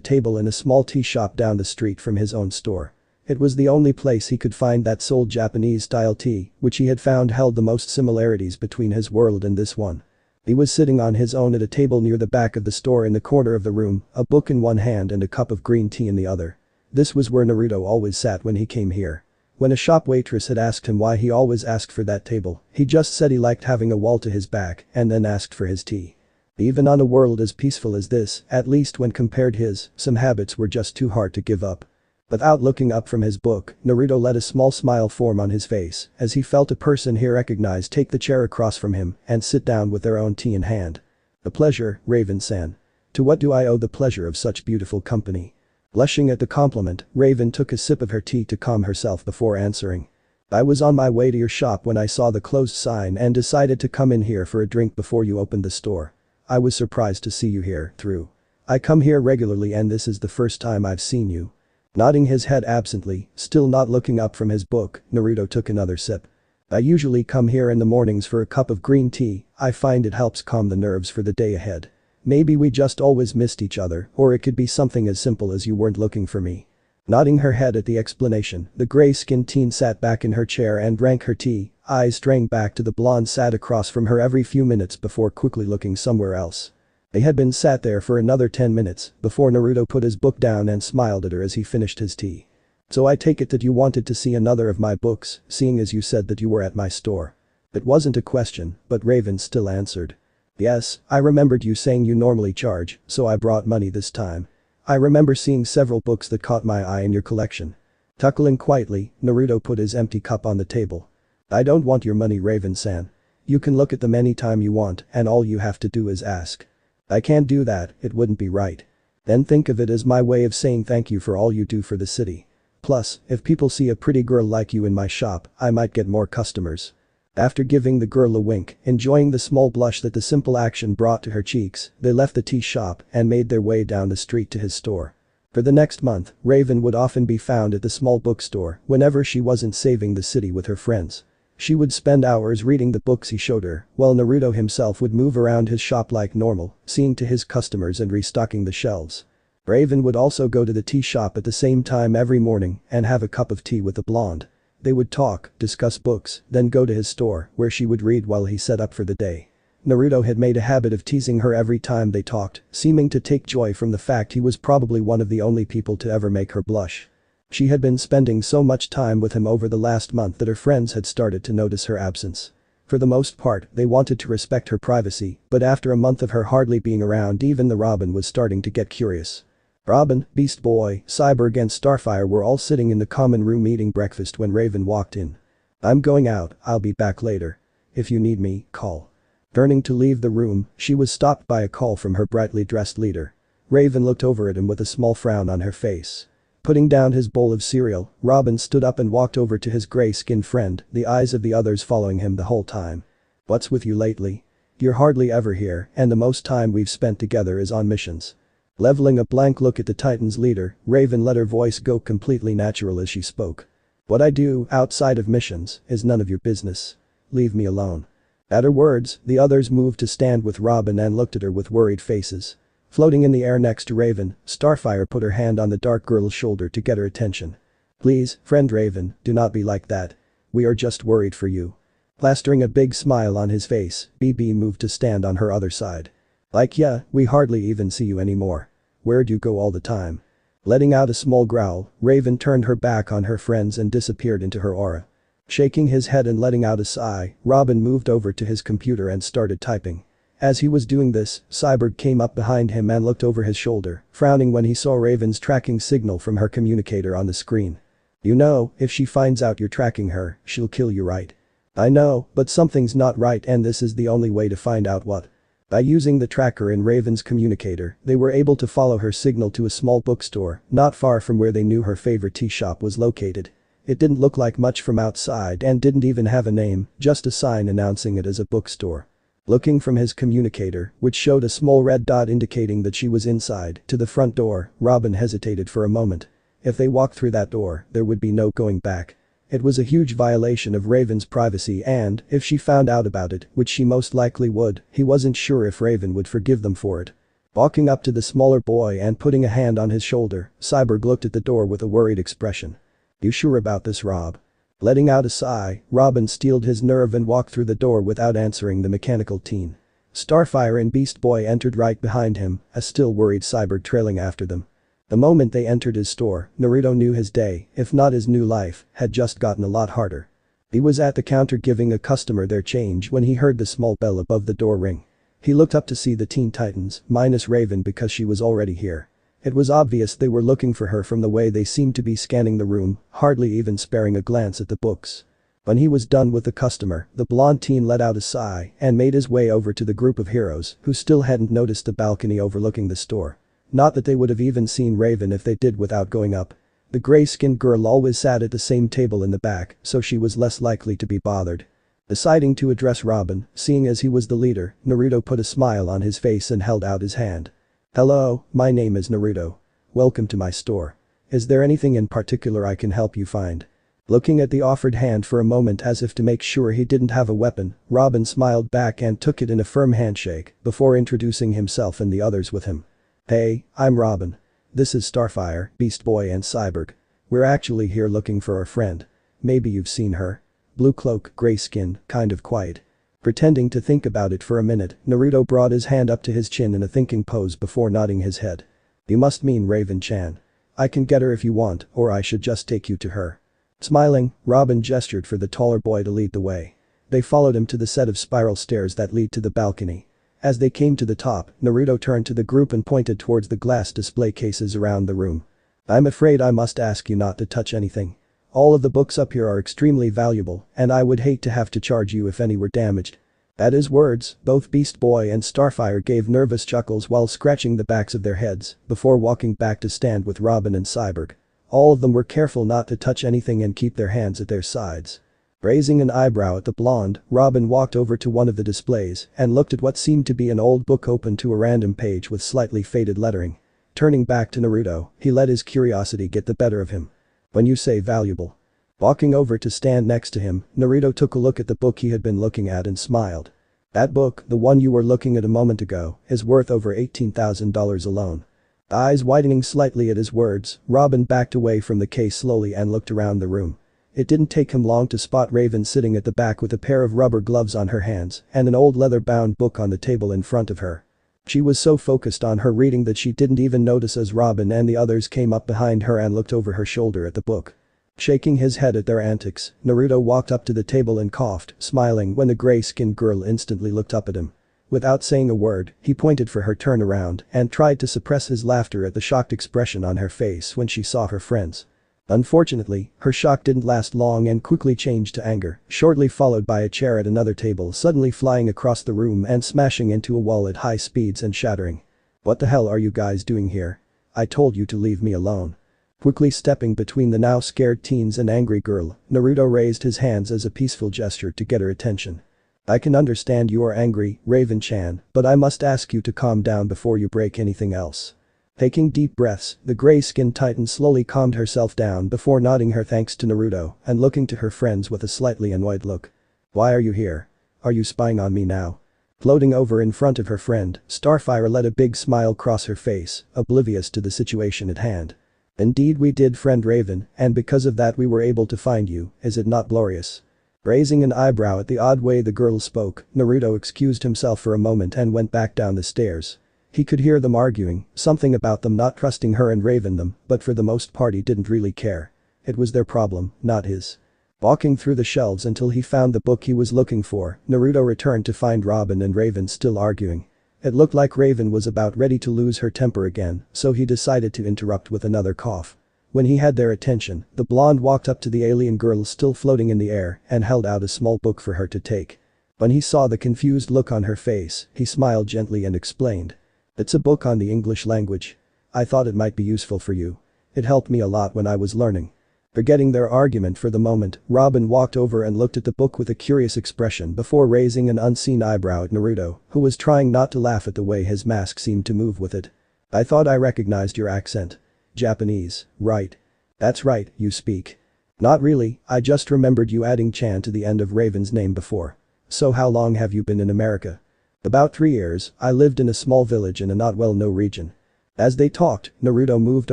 A: table in a small tea shop down the street from his own store. It was the only place he could find that sold Japanese-style tea, which he had found held the most similarities between his world and this one. He was sitting on his own at a table near the back of the store in the corner of the room, a book in one hand and a cup of green tea in the other. This was where Naruto always sat when he came here. When a shop waitress had asked him why he always asked for that table, he just said he liked having a wall to his back and then asked for his tea. Even on a world as peaceful as this, at least when compared his, some habits were just too hard to give up. Without looking up from his book, Naruto let a small smile form on his face as he felt a person he recognized take the chair across from him and sit down with their own tea in hand. "A pleasure, Raven-san. To what do I owe the pleasure of such beautiful company?" Blushing at the compliment, Raven took a sip of her tea to calm herself before answering. "I was on my way to your shop when I saw the closed sign and decided to come in here for a drink before you opened the store. I was surprised to see you here, through. I come here regularly and this is the first time I've seen you." Nodding his head absently, still not looking up from his book, Naruto took another sip. "I usually come here in the mornings for a cup of green tea. I find it helps calm the nerves for the day ahead. Maybe we just always missed each other, or it could be something as simple as you weren't looking for me." Nodding her head at the explanation, the gray-skinned teen sat back in her chair and drank her tea, eyes straying back to the blonde sat across from her every few minutes before quickly looking somewhere else. They had been sat there for another 10 minutes before Naruto put his book down and smiled at her as he finished his tea. "So I take it that you wanted to see another of my books, seeing as you said that you were at my store." It wasn't a question, but Raven still answered. "Yes, I remembered you saying you normally charge, so I brought money this time. I remember seeing several books that caught my eye in your collection." Chuckling quietly, Naruto put his empty cup on the table. "I don't want your money, Raven-san. You can look at them anytime you want and all you have to do is ask." "I can't do that, it wouldn't be right." "Then think of it as my way of saying thank you for all you do for the city. Plus, if people see a pretty girl like you in my shop, I might get more customers." After giving the girl a wink, enjoying the small blush that the simple action brought to her cheeks, they left the tea shop and made their way down the street to his store. For the next month, Raven would often be found at the small bookstore whenever she wasn't saving the city with her friends. She would spend hours reading the books he showed her, while Naruto himself would move around his shop like normal, seeing to his customers and restocking the shelves. Raven would also go to the tea shop at the same time every morning and have a cup of tea with the blonde. They would talk, discuss books, then go to his store where she would read while he set up for the day. Naruto had made a habit of teasing her every time they talked, seeming to take joy from the fact he was probably one of the only people to ever make her blush. She had been spending so much time with him over the last month that her friends had started to notice her absence. For the most part, they wanted to respect her privacy, but after a month of her hardly being around, even the Robin was starting to get curious. Robin, Beast Boy, Cyborg and Starfire were all sitting in the common room eating breakfast when Raven walked in. "I'm going out, I'll be back later. If you need me, call." Turning to leave the room, she was stopped by a call from her brightly dressed leader. Raven looked over at him with a small frown on her face. Putting down his bowl of cereal, Robin stood up and walked over to his gray-skinned friend, the eyes of the others following him the whole time. "What's with you lately? You're hardly ever here and the most time we've spent together is on missions." Leveling a blank look at the Titans leader, Raven let her voice go completely natural as she spoke. "What I do outside of missions is none of your business. Leave me alone." At her words, the others moved to stand with Robin and looked at her with worried faces. Floating in the air next to Raven, Starfire put her hand on the dark girl's shoulder to get her attention. "Please, friend Raven, do not be like that. We are just worried for you." Plastering a big smile on his face, BB moved to stand on her other side. "Like yeah, we hardly even see you anymore. Where'd you go all the time?" Letting out a small growl, Raven turned her back on her friends and disappeared into her aura. Shaking his head and letting out a sigh, Robin moved over to his computer and started typing. As he was doing this, Cyborg came up behind him and looked over his shoulder, frowning when he saw Raven's tracking signal from her communicator on the screen. "You know, if she finds out you're tracking her, she'll kill you, right?" "I know, but something's not right and this is the only way to find out what." By using the tracker in Raven's communicator, they were able to follow her signal to a small bookstore not far from where they knew her favorite tea shop was located. It didn't look like much from outside and didn't even have a name, just a sign announcing it as a bookstore. Looking from his communicator, which showed a small red dot indicating that she was inside, to the front door, Robin hesitated for a moment. If they walked through that door, there would be no going back. It was a huge violation of Raven's privacy and, if she found out about it, which she most likely would, he wasn't sure if Raven would forgive them for it. Walking up to the smaller boy and putting a hand on his shoulder, Cyborg looked at the door with a worried expression. "You sure about this, Rob?" Letting out a sigh, Robin steeled his nerve and walked through the door without answering the mechanical teen. Starfire and Beast Boy entered right behind him, a still worried Cyborg trailing after them. The moment they entered his store, Naruto knew his day, if not his new life, had just gotten a lot harder. He was at the counter giving a customer their change when he heard the small bell above the door ring. He looked up to see the Teen Titans, minus Raven because she was already here. It was obvious they were looking for her from the way they seemed to be scanning the room, hardly even sparing a glance at the books. When he was done with the customer, the blonde teen let out a sigh and made his way over to the group of heroes who still hadn't noticed the balcony overlooking the store. Not that they would have even seen Raven if they did without going up. The gray-skinned girl always sat at the same table in the back, so she was less likely to be bothered. Deciding to address Robin, seeing as he was the leader, Naruto put a smile on his face and held out his hand. "Hello, my name is Naruto. Welcome to my store. Is there anything in particular I can help you find?" Looking at the offered hand for a moment as if to make sure he didn't have a weapon, Robin smiled back and took it in a firm handshake before introducing himself and the others with him. "Hey, I'm Robin. This is Starfire, Beast Boy and Cyborg. We're actually here looking for our friend. Maybe you've seen her. Blue cloak, gray skin, kind of quiet." Pretending to think about it for a minute, Naruto brought his hand up to his chin in a thinking pose before nodding his head. "You must mean Raven-chan. I can get her if you want, or I should just take you to her." Smiling, Robin gestured for the taller boy to lead the way. They followed him to the set of spiral stairs that lead to the balcony. As they came to the top, Naruto turned to the group and pointed towards the glass display cases around the room. "I'm afraid I must ask you not to touch anything. All of the books up here are extremely valuable, and I would hate to have to charge you if any were damaged." At his words, both Beast Boy and Starfire gave nervous chuckles while scratching the backs of their heads before walking back to stand with Robin and Cyborg. All of them were careful not to touch anything and keep their hands at their sides. Raising an eyebrow at the blonde, Robin walked over to one of the displays and looked at what seemed to be an old book open to a random page with slightly faded lettering. Turning back to Naruto, he let his curiosity get the better of him. "When you say valuable?" Walking over to stand next to him, Naruto took a look at the book he had been looking at and smiled. "That book, the one you were looking at a moment ago, is worth over $18,000 alone." Eyes widening slightly at his words, Robin backed away from the case slowly and looked around the room. It didn't take him long to spot Raven sitting at the back with a pair of rubber gloves on her hands and an old leather-bound book on the table in front of her. She was so focused on her reading that she didn't even notice as Robin and the others came up behind her and looked over her shoulder at the book. Shaking his head at their antics, Naruto walked up to the table and coughed, smiling when the gray-skinned girl instantly looked up at him. Without saying a word, he pointed for her turn around and tried to suppress his laughter at the shocked expression on her face when she saw her friends. Unfortunately, her shock didn't last long and quickly changed to anger, shortly followed by a chair at another table suddenly flying across the room and smashing into a wall at high speeds and shattering. "What the hell are you guys doing here? I told you to leave me alone." Quickly stepping between the now scared teens and angry girl, Naruto raised his hands as a peaceful gesture to get her attention. "I can understand you are angry, Raven-chan, but I must ask you to calm down before you break anything else." Taking deep breaths, the gray-skinned titan slowly calmed herself down before nodding her thanks to Naruto and looking to her friends with a slightly annoyed look. "Why are you here? Are you spying on me now?" Floating over in front of her friend, Starfire let a big smile cross her face, oblivious to the situation at hand. "Indeed we did, friend Raven, and because of that we were able to find you, is it not glorious?" Raising an eyebrow at the odd way the girl spoke, Naruto excused himself for a moment and went back down the stairs. He could hear them arguing, something about them not trusting her and Raven them, but for the most part he didn't really care. It was their problem, not his. Walking through the shelves until he found the book he was looking for, Naruto returned to find Robin and Raven still arguing. It looked like Raven was about ready to lose her temper again, so he decided to interrupt with another cough. When he had their attention, the blonde walked up to the alien girl still floating in the air and held out a small book for her to take. When he saw the confused look on her face, he smiled gently and explained. "It's a book on the English language. I thought it might be useful for you. It helped me a lot when I was learning." Forgetting their argument for the moment, Robin walked over and looked at the book with a curious expression before raising an unseen eyebrow at Naruto, who was trying not to laugh at the way his mask seemed to move with it. I thought I recognized your accent. Japanese, right? That's right, you speak. Not really, I just remembered you adding Chan to the end of Raven's name before. So how long have you been in America? About 3 years, I lived in a small village in a not well-known region. As they talked, Naruto moved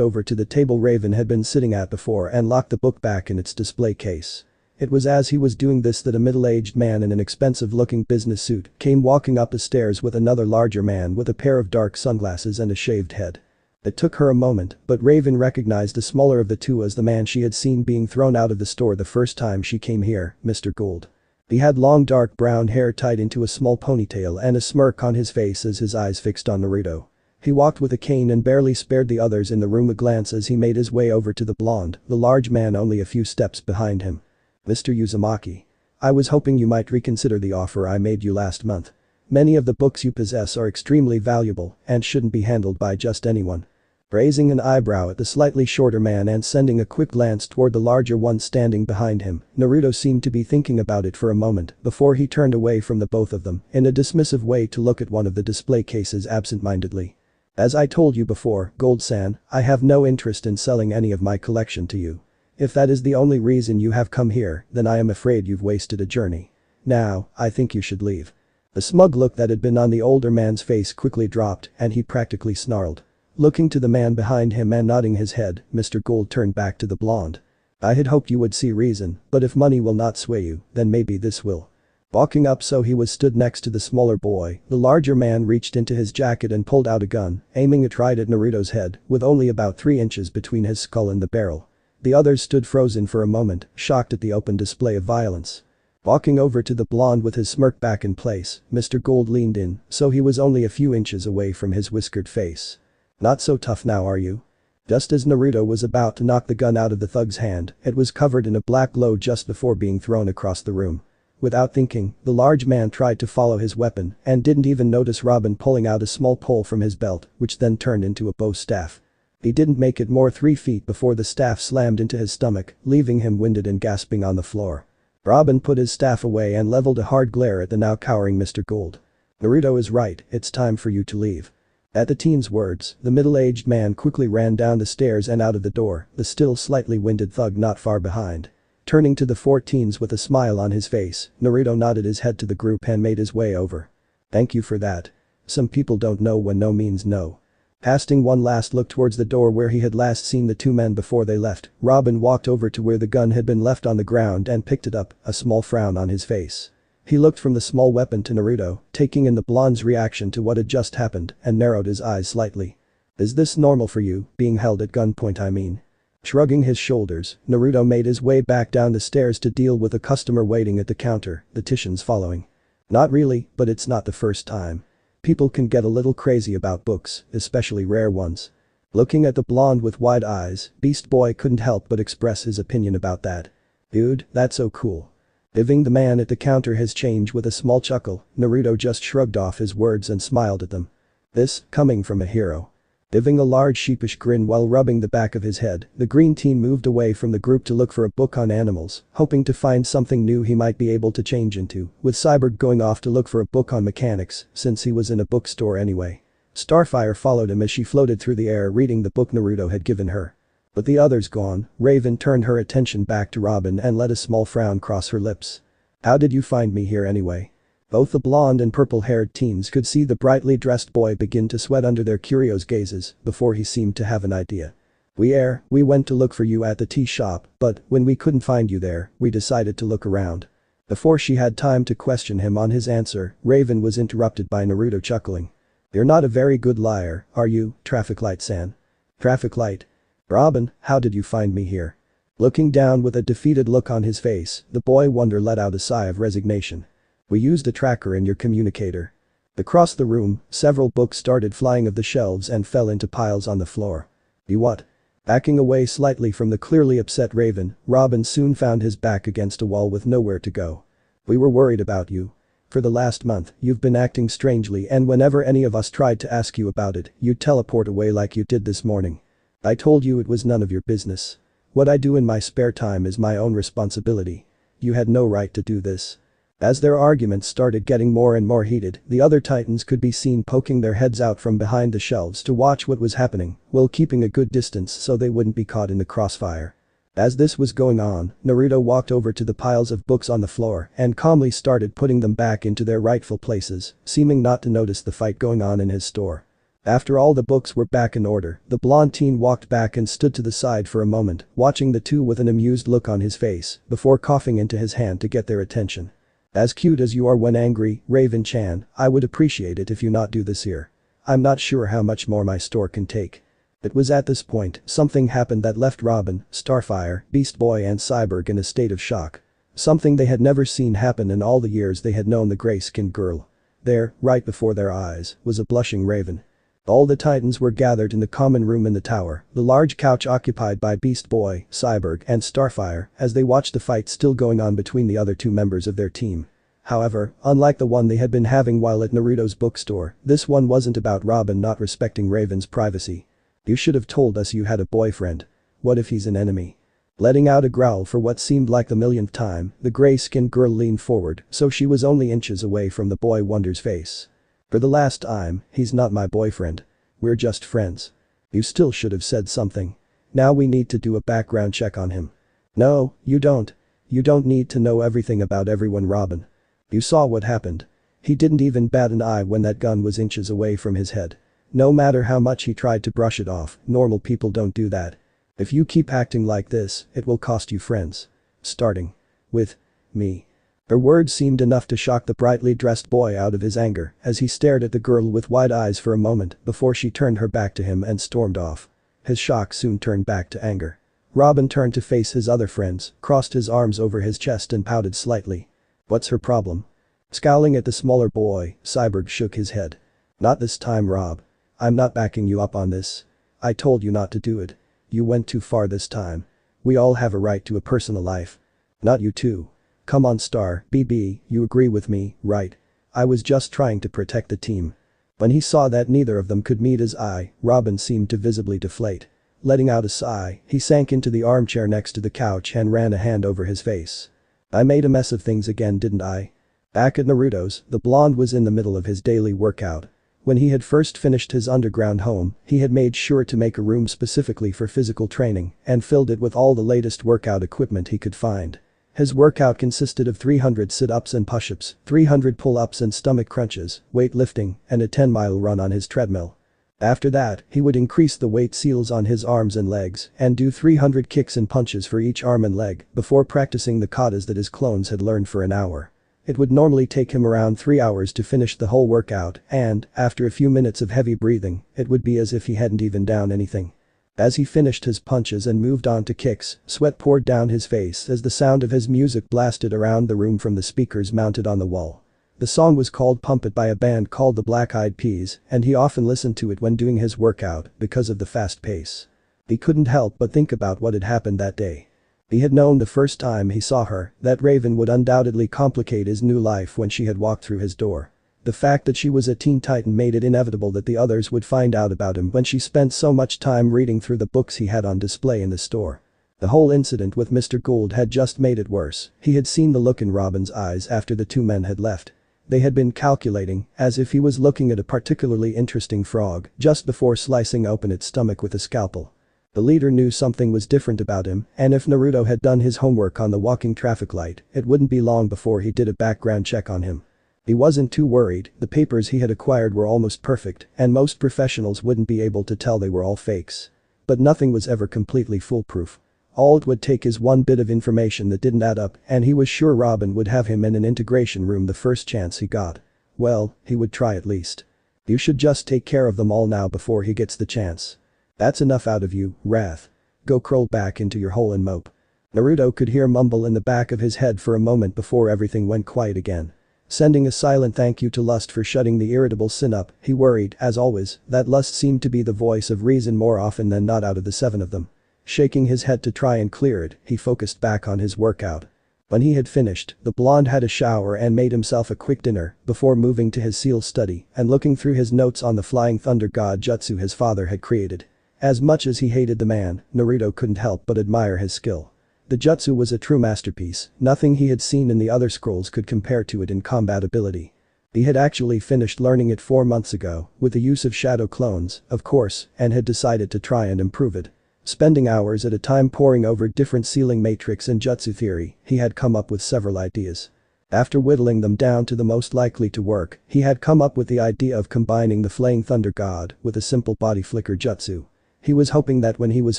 A: over to the table Raven had been sitting at before and locked the book back in its display case. It was as he was doing this that a middle-aged man in an expensive-looking business suit came walking up the stairs with another larger man with a pair of dark sunglasses and a shaved head. It took her a moment, but Raven recognized the smaller of the two as the man she had seen being thrown out of the store the first time she came here, Mr. Gould. He had long dark brown hair tied into a small ponytail and a smirk on his face as his eyes fixed on Naruto. He walked with a cane and barely spared the others in the room a glance as he made his way over to the blonde, the large man only a few steps behind him. Mr. Uzumaki. I was hoping you might reconsider the offer I made you last month. Many of the books you possess are extremely valuable and shouldn't be handled by just anyone. Raising an eyebrow at the slightly shorter man and sending a quick glance toward the larger one standing behind him, Naruto seemed to be thinking about it for a moment before he turned away from the both of them in a dismissive way to look at one of the display cases absent-mindedly. As I told you before, Gold-san, I have no interest in selling any of my collection to you. If that is the only reason you have come here, then I am afraid you've wasted a journey. Now, I think you should leave. The smug look that had been on the older man's face quickly dropped and he practically snarled. Looking to the man behind him and nodding his head, Mr. Gould turned back to the blonde. I had hoped you would see reason, but if money will not sway you, then maybe this will. Walking up so he was stood next to the smaller boy, the larger man reached into his jacket and pulled out a gun, aiming it right at Naruto's head, with only about 3 inches between his skull and the barrel. The others stood frozen for a moment, shocked at the open display of violence. Walking over to the blonde with his smirk back in place, Mr. Gould leaned in, so he was only a few inches away from his whiskered face. Not so tough now, are you? Just as Naruto was about to knock the gun out of the thug's hand, it was covered in a black glow just before being thrown across the room. Without thinking, the large man tried to follow his weapon and didn't even notice Robin pulling out a small pole from his belt, which then turned into a bow staff. He didn't make it more 3 feet before the staff slammed into his stomach, leaving him winded and gasping on the floor. Robin put his staff away and leveled a hard glare at the now cowering Mr. Gould. Naruto is right, it's time for you to leave. At the teen's words, the middle-aged man quickly ran down the stairs and out of the door, the still slightly winded thug not far behind. Turning to the 4 teens with a smile on his face, Naruto nodded his head to the group and made his way over. Thank you for that. Some people don't know when no means no. Casting one last look towards the door where he had last seen the 2 men before they left, Robin walked over to where the gun had been left on the ground and picked it up, a small frown on his face. He looked from the small weapon to Naruto, taking in the blonde's reaction to what had just happened, and narrowed his eyes slightly. Is this normal for you, being held at gunpoint I mean? Shrugging his shoulders, Naruto made his way back down the stairs to deal with a customer waiting at the counter, the Titians following. Not really, but it's not the first time. People can get a little crazy about books, especially rare ones. Looking at the blonde with wide eyes, Beast Boy couldn't help but express his opinion about that. Dude, that's so cool. Giving the man at the counter his change with a small chuckle, Naruto just shrugged off his words and smiled at them. This, coming from a hero. Giving a large sheepish grin while rubbing the back of his head, the green teen moved away from the group to look for a book on animals, hoping to find something new he might be able to change into, with Cyborg going off to look for a book on mechanics, since he was in a bookstore anyway. Starfire followed him as she floated through the air reading the book Naruto had given her. With the others gone, Raven turned her attention back to Robin and let a small frown cross her lips. How did you find me here anyway? Both the blonde and purple-haired teens could see the brightly dressed boy begin to sweat under their curious gazes before he seemed to have an idea. We went to look for you at the tea shop, but when we couldn't find you there, we decided to look around. Before she had time to question him on his answer, Raven was interrupted by Naruto chuckling. You're not a very good liar, are you, Traffic Light-san? Traffic Light? Robin, how did you find me here? Looking down with a defeated look on his face, the boy wonder let out a sigh of resignation. We used a tracker in your communicator. Across the room, several books started flying off the shelves and fell into piles on the floor. You what? Backing away slightly from the clearly upset Raven, Robin soon found his back against a wall with nowhere to go. We were worried about you. For the last month, you've been acting strangely and whenever any of us tried to ask you about it, you'd teleport away like you did this morning. I told you it was none of your business. What I do in my spare time is my own responsibility. You had no right to do this." As their arguments started getting more and more heated, the other Titans could be seen poking their heads out from behind the shelves to watch what was happening, while keeping a good distance so they wouldn't be caught in the crossfire. As this was going on, Naruto walked over to the piles of books on the floor and calmly started putting them back into their rightful places, seeming not to notice the fight going on in his store. After all the books were back in order, the blonde teen walked back and stood to the side for a moment, watching the two with an amused look on his face, before coughing into his hand to get their attention. "As cute as you are when angry, Raven-chan, I would appreciate it if you not do this here. I'm not sure how much more my store can take." It was at this point, something happened that left Robin, Starfire, Beast Boy and Cyborg in a state of shock. Something they had never seen happen in all the years they had known the gray-skinned girl. There, right before their eyes, was a blushing Raven. All the Titans were gathered in the common room in the tower, the large couch occupied by Beast Boy, Cyborg and Starfire, as they watched the fight still going on between the other two members of their team. However, unlike the one they had been having while at Naruto's bookstore, this one wasn't about Robin not respecting Raven's privacy. "You should have told us you had a boyfriend. What if he's an enemy?" Letting out a growl for what seemed like the millionth time, the gray-skinned girl leaned forward so she was only inches away from the boy wonder's face. "For the last time, he's not my boyfriend. We're just friends. You still should have said something. Now we need to do a background check on him." "No, you don't. You don't need to know everything about everyone, Robin. You saw what happened. He didn't even bat an eye when that gun was inches away from his head. No matter how much he tried to brush it off, normal people don't do that. If you keep acting like this, it will cost you friends. Starting with me." Her words seemed enough to shock the brightly dressed boy out of his anger as he stared at the girl with wide eyes for a moment before she turned her back to him and stormed off. His shock soon turned back to anger. Robin turned to face his other friends, crossed his arms over his chest and pouted slightly. "What's her problem?" Scowling at the smaller boy, Cyborg shook his head. "Not this time, Rob. I'm not backing you up on this. I told you not to do it. You went too far this time. We all have a right to a personal life. Not you too. Come on Star, BB, you agree with me, right? I was just trying to protect the team." When he saw that neither of them could meet his eye, Robin seemed to visibly deflate. Letting out a sigh, he sank into the armchair next to the couch and ran a hand over his face. "I made a mess of things again, didn't I?" Back at Naruto's, the blonde was in the middle of his daily workout. When he had first finished his underground home, he had made sure to make a room specifically for physical training and filled it with all the latest workout equipment he could find. His workout consisted of 300 sit-ups and push-ups, 300 pull-ups and stomach crunches, weightlifting, and a 10-mile run on his treadmill. After that, he would increase the weight seals on his arms and legs and do 300 kicks and punches for each arm and leg before practicing the katas that his clones had learned for an hour. It would normally take him around 3 hours to finish the whole workout and, after a few minutes of heavy breathing, it would be as if he hadn't even done anything. As he finished his punches and moved on to kicks, sweat poured down his face as the sound of his music blasted around the room from the speakers mounted on the wall. The song was called Pump It by a band called the Black Eyed Peas, and he often listened to it when doing his workout because of the fast pace. He couldn't help but think about what had happened that day. He had known the first time he saw her that Raven would undoubtedly complicate his new life when she had walked through his door. The fact that she was a teen titan made it inevitable that the others would find out about him when she spent so much time reading through the books he had on display in the store. The whole incident with Mr. Gould had just made it worse. He had seen the look in Robin's eyes after the two men had left. They had been calculating, as if he was looking at a particularly interesting frog, just before slicing open its stomach with a scalpel. The leader knew something was different about him, and if Naruto had done his homework on the walking traffic light, it wouldn't be long before he did a background check on him. He wasn't too worried, the papers he had acquired were almost perfect, and most professionals wouldn't be able to tell they were all fakes. But nothing was ever completely foolproof. All it would take is one bit of information that didn't add up, and he was sure Robin would have him in an integration room the first chance he got. Well, he would try at least. "You should just take care of them all now before he gets the chance. That's enough out of you, Wrath. Go crawl back into your hole and mope." Naruto could hear mumble in the back of his head for a moment before everything went quiet again. Sending a silent thank you to Lust for shutting the irritable Sin up, he worried, as always, that Lust seemed to be the voice of reason more often than not out of the seven of them. Shaking his head to try and clear it, he focused back on his workout. When he had finished, the blonde had a shower and made himself a quick dinner before moving to his seal study and looking through his notes on the flying thunder god Jutsu his father had created. As much as he hated the man, Naruto couldn't help but admire his skill. The jutsu was a true masterpiece, nothing he had seen in the other scrolls could compare to it in combat ability. He had actually finished learning it 4 months ago, with the use of shadow clones, of course, and had decided to try and improve it. Spending hours at a time poring over different ceiling matrix and jutsu theory, he had come up with several ideas. After whittling them down to the most likely to work, he had come up with the idea of combining the Flaying Thunder God with a simple body flicker jutsu. He was hoping that when he was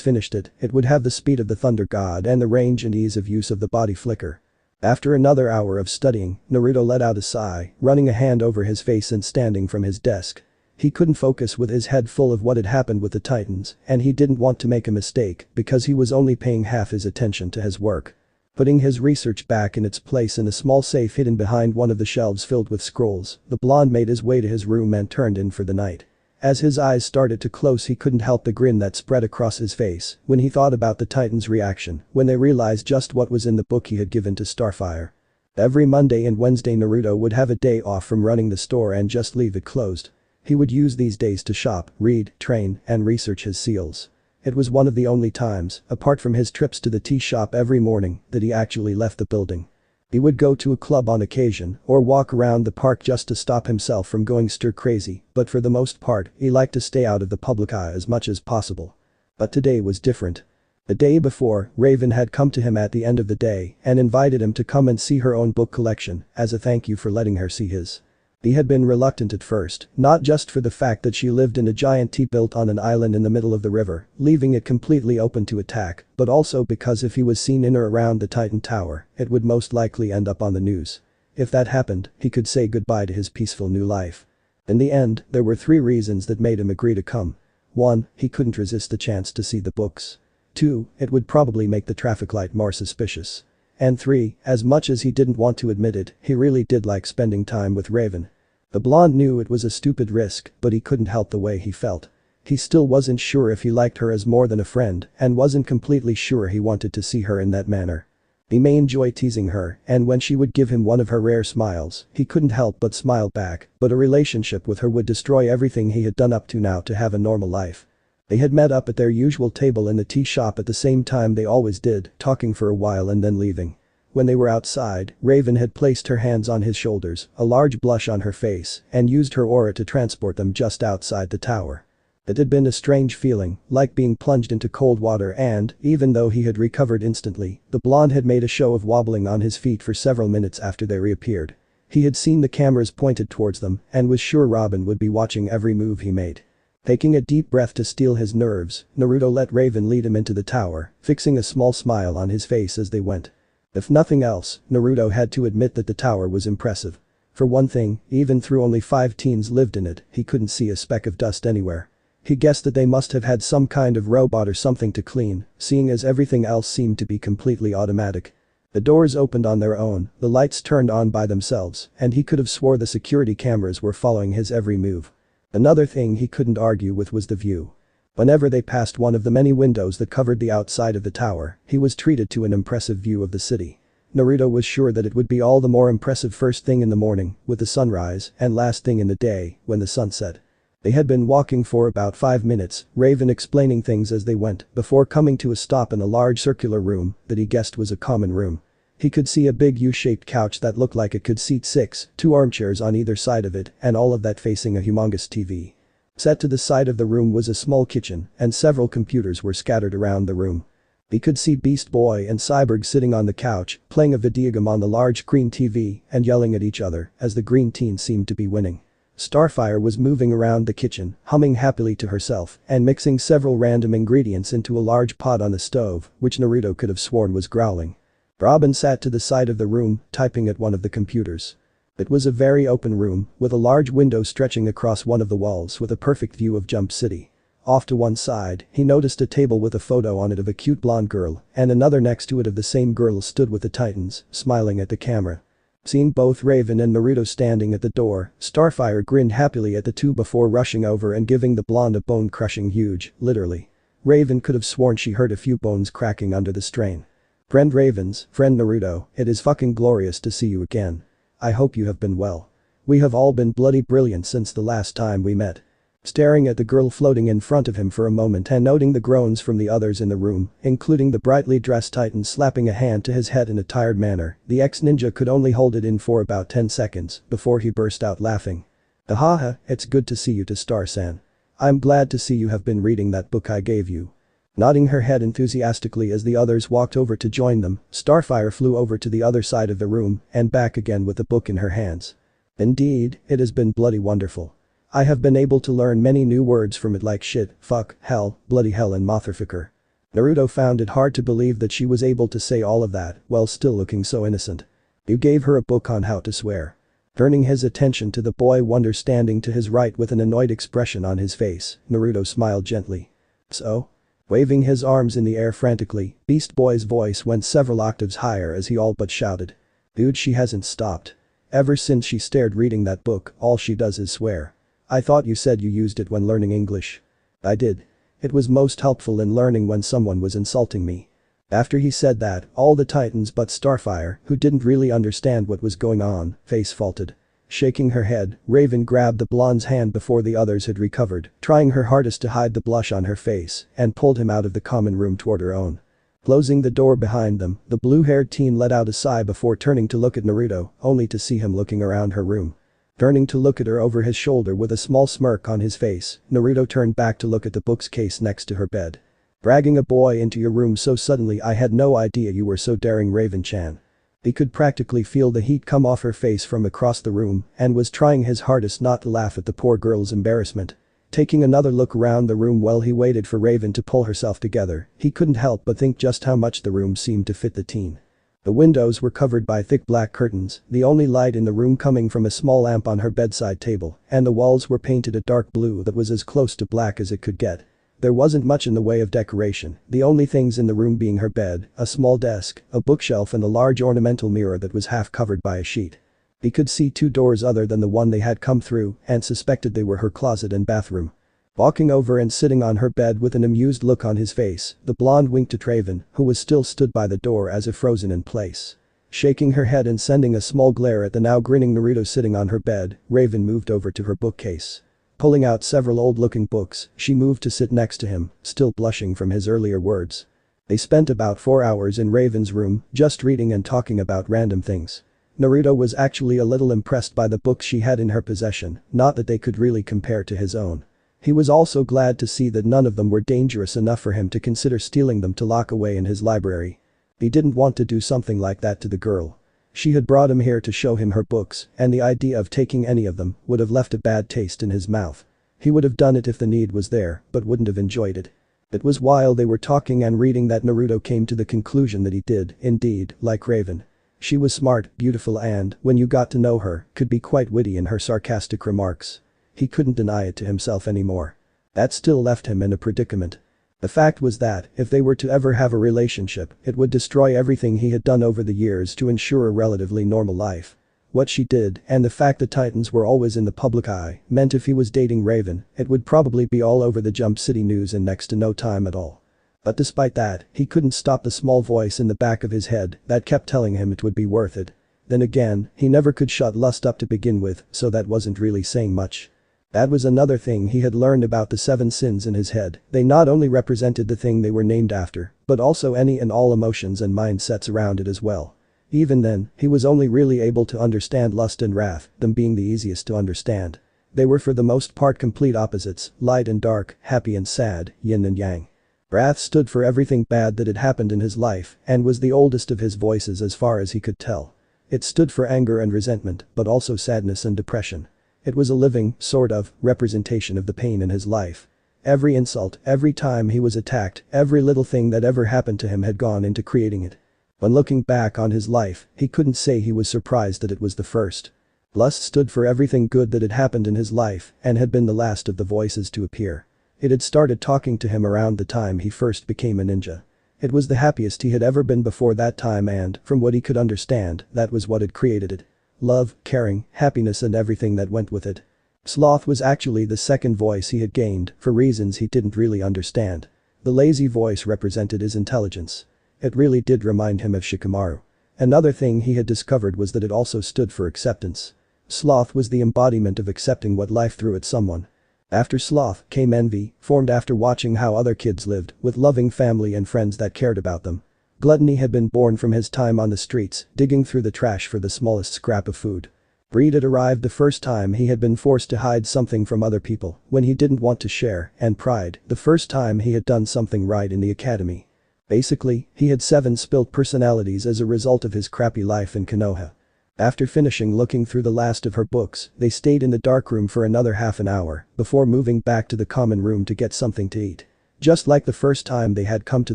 A: finished it would have the speed of the Thunder God and the range and ease of use of the body flicker. After another hour of studying, Naruto let out a sigh, running a hand over his face and standing from his desk. He couldn't focus with his head full of what had happened with the Titans, and he didn't want to make a mistake because he was only paying half his attention to his work. Putting his research back in its place in a small safe hidden behind one of the shelves filled with scrolls, the blonde made his way to his room and turned in for the night. As his eyes started to close, he couldn't help the grin that spread across his face when he thought about the Titans' reaction when they realized just what was in the book he had given to Starfire. Every Monday and Wednesday Naruto would have a day off from running the store and just leave it closed. He would use these days to shop, read, train, and research his seals. It was one of the only times, apart from his trips to the tea shop every morning, that he actually left the building. He would go to a club on occasion or walk around the park just to stop himself from going stir crazy, but for the most part, he liked to stay out of the public eye as much as possible. But today was different. The day before, Raven had come to him at the end of the day and invited him to come and see her own book collection as a thank you for letting her see his. He had been reluctant at first, not just for the fact that she lived in a giant tea built on an island in the middle of the river, leaving it completely open to attack, but also because if he was seen in or around the Titan Tower, it would most likely end up on the news. If that happened, he could say goodbye to his peaceful new life. In the end, there were 3 reasons that made him agree to come. 1. He couldn't resist the chance to see the books. 2. It would probably make the traffic light more suspicious. And 3, as much as he didn't want to admit it, he really did like spending time with Raven. The blonde knew it was a stupid risk, but he couldn't help the way he felt. He still wasn't sure if he liked her as more than a friend and wasn't completely sure he wanted to see her in that manner. He may enjoy teasing her, and when she would give him one of her rare smiles, he couldn't help but smile back, but a relationship with her would destroy everything he had done up to now to have a normal life. They had met up at their usual table in the tea shop at the same time they always did, talking for a while and then leaving. When they were outside, Raven had placed her hands on his shoulders, a large blush on her face, and used her aura to transport them just outside the tower. It had been a strange feeling, like being plunged into cold water and, even though he had recovered instantly, the blonde had made a show of wobbling on his feet for several minutes after they reappeared. He had seen the cameras pointed towards them and was sure Robin would be watching every move he made. Taking a deep breath to steel his nerves, Naruto let Raven lead him into the tower, fixing a small smile on his face as they went. If nothing else, Naruto had to admit that the tower was impressive. For one thing, even though only 5 teens lived in it, he couldn't see a speck of dust anywhere. He guessed that they must have had some kind of robot or something to clean, seeing as everything else seemed to be completely automatic. The doors opened on their own, the lights turned on by themselves, and he could have swore the security cameras were following his every move. Another thing he couldn't argue with was the view. Whenever they passed one of the many windows that covered the outside of the tower, he was treated to an impressive view of the city. Naruto was sure that it would be all the more impressive first thing in the morning, with the sunrise, and last thing in the day, when the sun set. They had been walking for about 5 minutes, Raven explaining things as they went, before coming to a stop in a large circular room that he guessed was a common room. He could see a big U-shaped couch that looked like it could seat 6, 2 armchairs on either side of it, and all of that facing a humongous TV. Set to the side of the room was a small kitchen, and several computers were scattered around the room. He could see Beast Boy and Cyborg sitting on the couch, playing a video game on the large green TV and yelling at each other as the green team seemed to be winning. Starfire was moving around the kitchen, humming happily to herself and mixing several random ingredients into a large pot on the stove, which Naruto could have sworn was growling. Robin sat to the side of the room, typing at one of the computers. It was a very open room, with a large window stretching across one of the walls with a perfect view of Jump City. Off to one side, he noticed a table with a photo on it of a cute blonde girl, and another next to it of the same girl stood with the Titans, smiling at the camera. Seeing both Raven and Naruto standing at the door, Starfire grinned happily at the two before rushing over and giving the blonde a bone-crushing huge, literally. Raven could have sworn she heard a few bones cracking under the strain. "Friend Ravens, friend Naruto, it is fucking glorious to see you again. I hope you have been well. We have all been bloody brilliant since the last time we met. Staring at the girl floating in front of him for a moment and noting the groans from the others in the room, including the brightly dressed Titan slapping a hand to his head in a tired manner, the ex-ninja could only hold it in for about 10 seconds before he burst out laughing. Ahaha, it's good to see you to Star-san. I'm glad to see you have been reading that book I gave you. Nodding her head enthusiastically as the others walked over to join them, Starfire flew over to the other side of the room and back again with the book in her hands. Indeed, it has been bloody wonderful. I have been able to learn many new words from it like shit, fuck, hell, bloody hell and motherfucker. Naruto found it hard to believe that she was able to say all of that while still looking so innocent. You gave her a book on how to swear. Turning his attention to the boy wonder standing to his right with an annoyed expression on his face, Naruto smiled gently. So? Waving his arms in the air frantically, Beast Boy's voice went several octaves higher as he all but shouted. Dude, she hasn't stopped. Ever since she started reading that book, all she does is swear. I thought you said you used it when learning English. I did. It was most helpful in learning when someone was insulting me. After he said that, all the Titans but Starfire, who didn't really understand what was going on, face faulted. Shaking her head, Raven grabbed the blonde's hand before the others had recovered, trying her hardest to hide the blush on her face, and pulled him out of the common room toward her own. Closing the door behind them, the blue-haired teen let out a sigh before turning to look at Naruto, only to see him looking around her room. Turning to look at her over his shoulder with a small smirk on his face, Naruto turned back to look at the book's case next to her bed. Dragging a boy into your room so suddenly, I had no idea you were so daring, Raven-chan. He could practically feel the heat come off her face from across the room and was trying his hardest not to laugh at the poor girl's embarrassment. Taking another look around the room while he waited for Raven to pull herself together, he couldn't help but think just how much the room seemed to fit the teen. The windows were covered by thick black curtains, the only light in the room coming from a small lamp on her bedside table, and the walls were painted a dark blue that was as close to black as it could get. There wasn't much in the way of decoration, the only things in the room being her bed, a small desk, a bookshelf and a large ornamental mirror that was half covered by a sheet. He could see 2 doors other than the one they had come through and suspected they were her closet and bathroom. Walking over and sitting on her bed with an amused look on his face, the blonde winked at Raven, who was still stood by the door as if frozen in place. Shaking her head and sending a small glare at the now grinning Naruto sitting on her bed, Raven moved over to her bookcase. Pulling out several old-looking books, she moved to sit next to him, still blushing from his earlier words. They spent about 4 hours in Raven's room, just reading and talking about random things. Naruto was actually a little impressed by the books she had in her possession, not that they could really compare to his own. He was also glad to see that none of them were dangerous enough for him to consider stealing them to lock away in his library. He didn't want to do something like that to the girl. She had brought him here to show him her books, and the idea of taking any of them would have left a bad taste in his mouth. He would have done it if the need was there, but wouldn't have enjoyed it. It was while they were talking and reading that Naruto came to the conclusion that he did, indeed, like Raven. She was smart, beautiful and, when you got to know her, could be quite witty in her sarcastic remarks. He couldn't deny it to himself anymore. That still left him in a predicament. The fact was that, if they were to ever have a relationship, it would destroy everything he had done over the years to ensure a relatively normal life. What she did, and the fact the Titans were always in the public eye, meant if he was dating Raven, it would probably be all over the Jump City News in next to no time at all. But despite that, he couldn't stop the small voice in the back of his head that kept telling him it would be worth it. Then again, he never could shut lust up to begin with, so that wasn't really saying much. That was another thing he had learned about the 7 sins in his head. They not only represented the thing they were named after, but also any and all emotions and mindsets around it as well. Even then, he was only really able to understand lust and wrath, them being the easiest to understand. They were for the most part complete opposites, light and dark, happy and sad, yin and yang. Wrath stood for everything bad that had happened in his life and was the oldest of his voices as far as he could tell. It stood for anger and resentment, but also sadness and depression. It was a living, sort of, representation of the pain in his life. Every insult, every time he was attacked, every little thing that ever happened to him had gone into creating it. When looking back on his life, he couldn't say he was surprised that it was the first. Lust stood for everything good that had happened in his life and had been the last of the voices to appear. It had started talking to him around the time he first became a ninja. It was the happiest he had ever been before that time and, from what he could understand, that was what had created it. Love, caring, happiness and everything that went with it. Sloth was actually the second voice he had gained, for reasons he didn't really understand. The lazy voice represented his intelligence. It really did remind him of Shikamaru. Another thing he had discovered was that it also stood for acceptance. Sloth was the embodiment of accepting what life threw at someone. After sloth came envy, formed after watching how other kids lived, with loving family and friends that cared about them. Gluttony had been born from his time on the streets, digging through the trash for the smallest scrap of food. Greed had arrived the first time he had been forced to hide something from other people when he didn't want to share, and pride, the first time he had done something right in the academy. Basically, he had 7 spilled personalities as a result of his crappy life in Konoha. After finishing looking through the last of her books, they stayed in the dark room for another half an hour before moving back to the common room to get something to eat. Just like the first time they had come to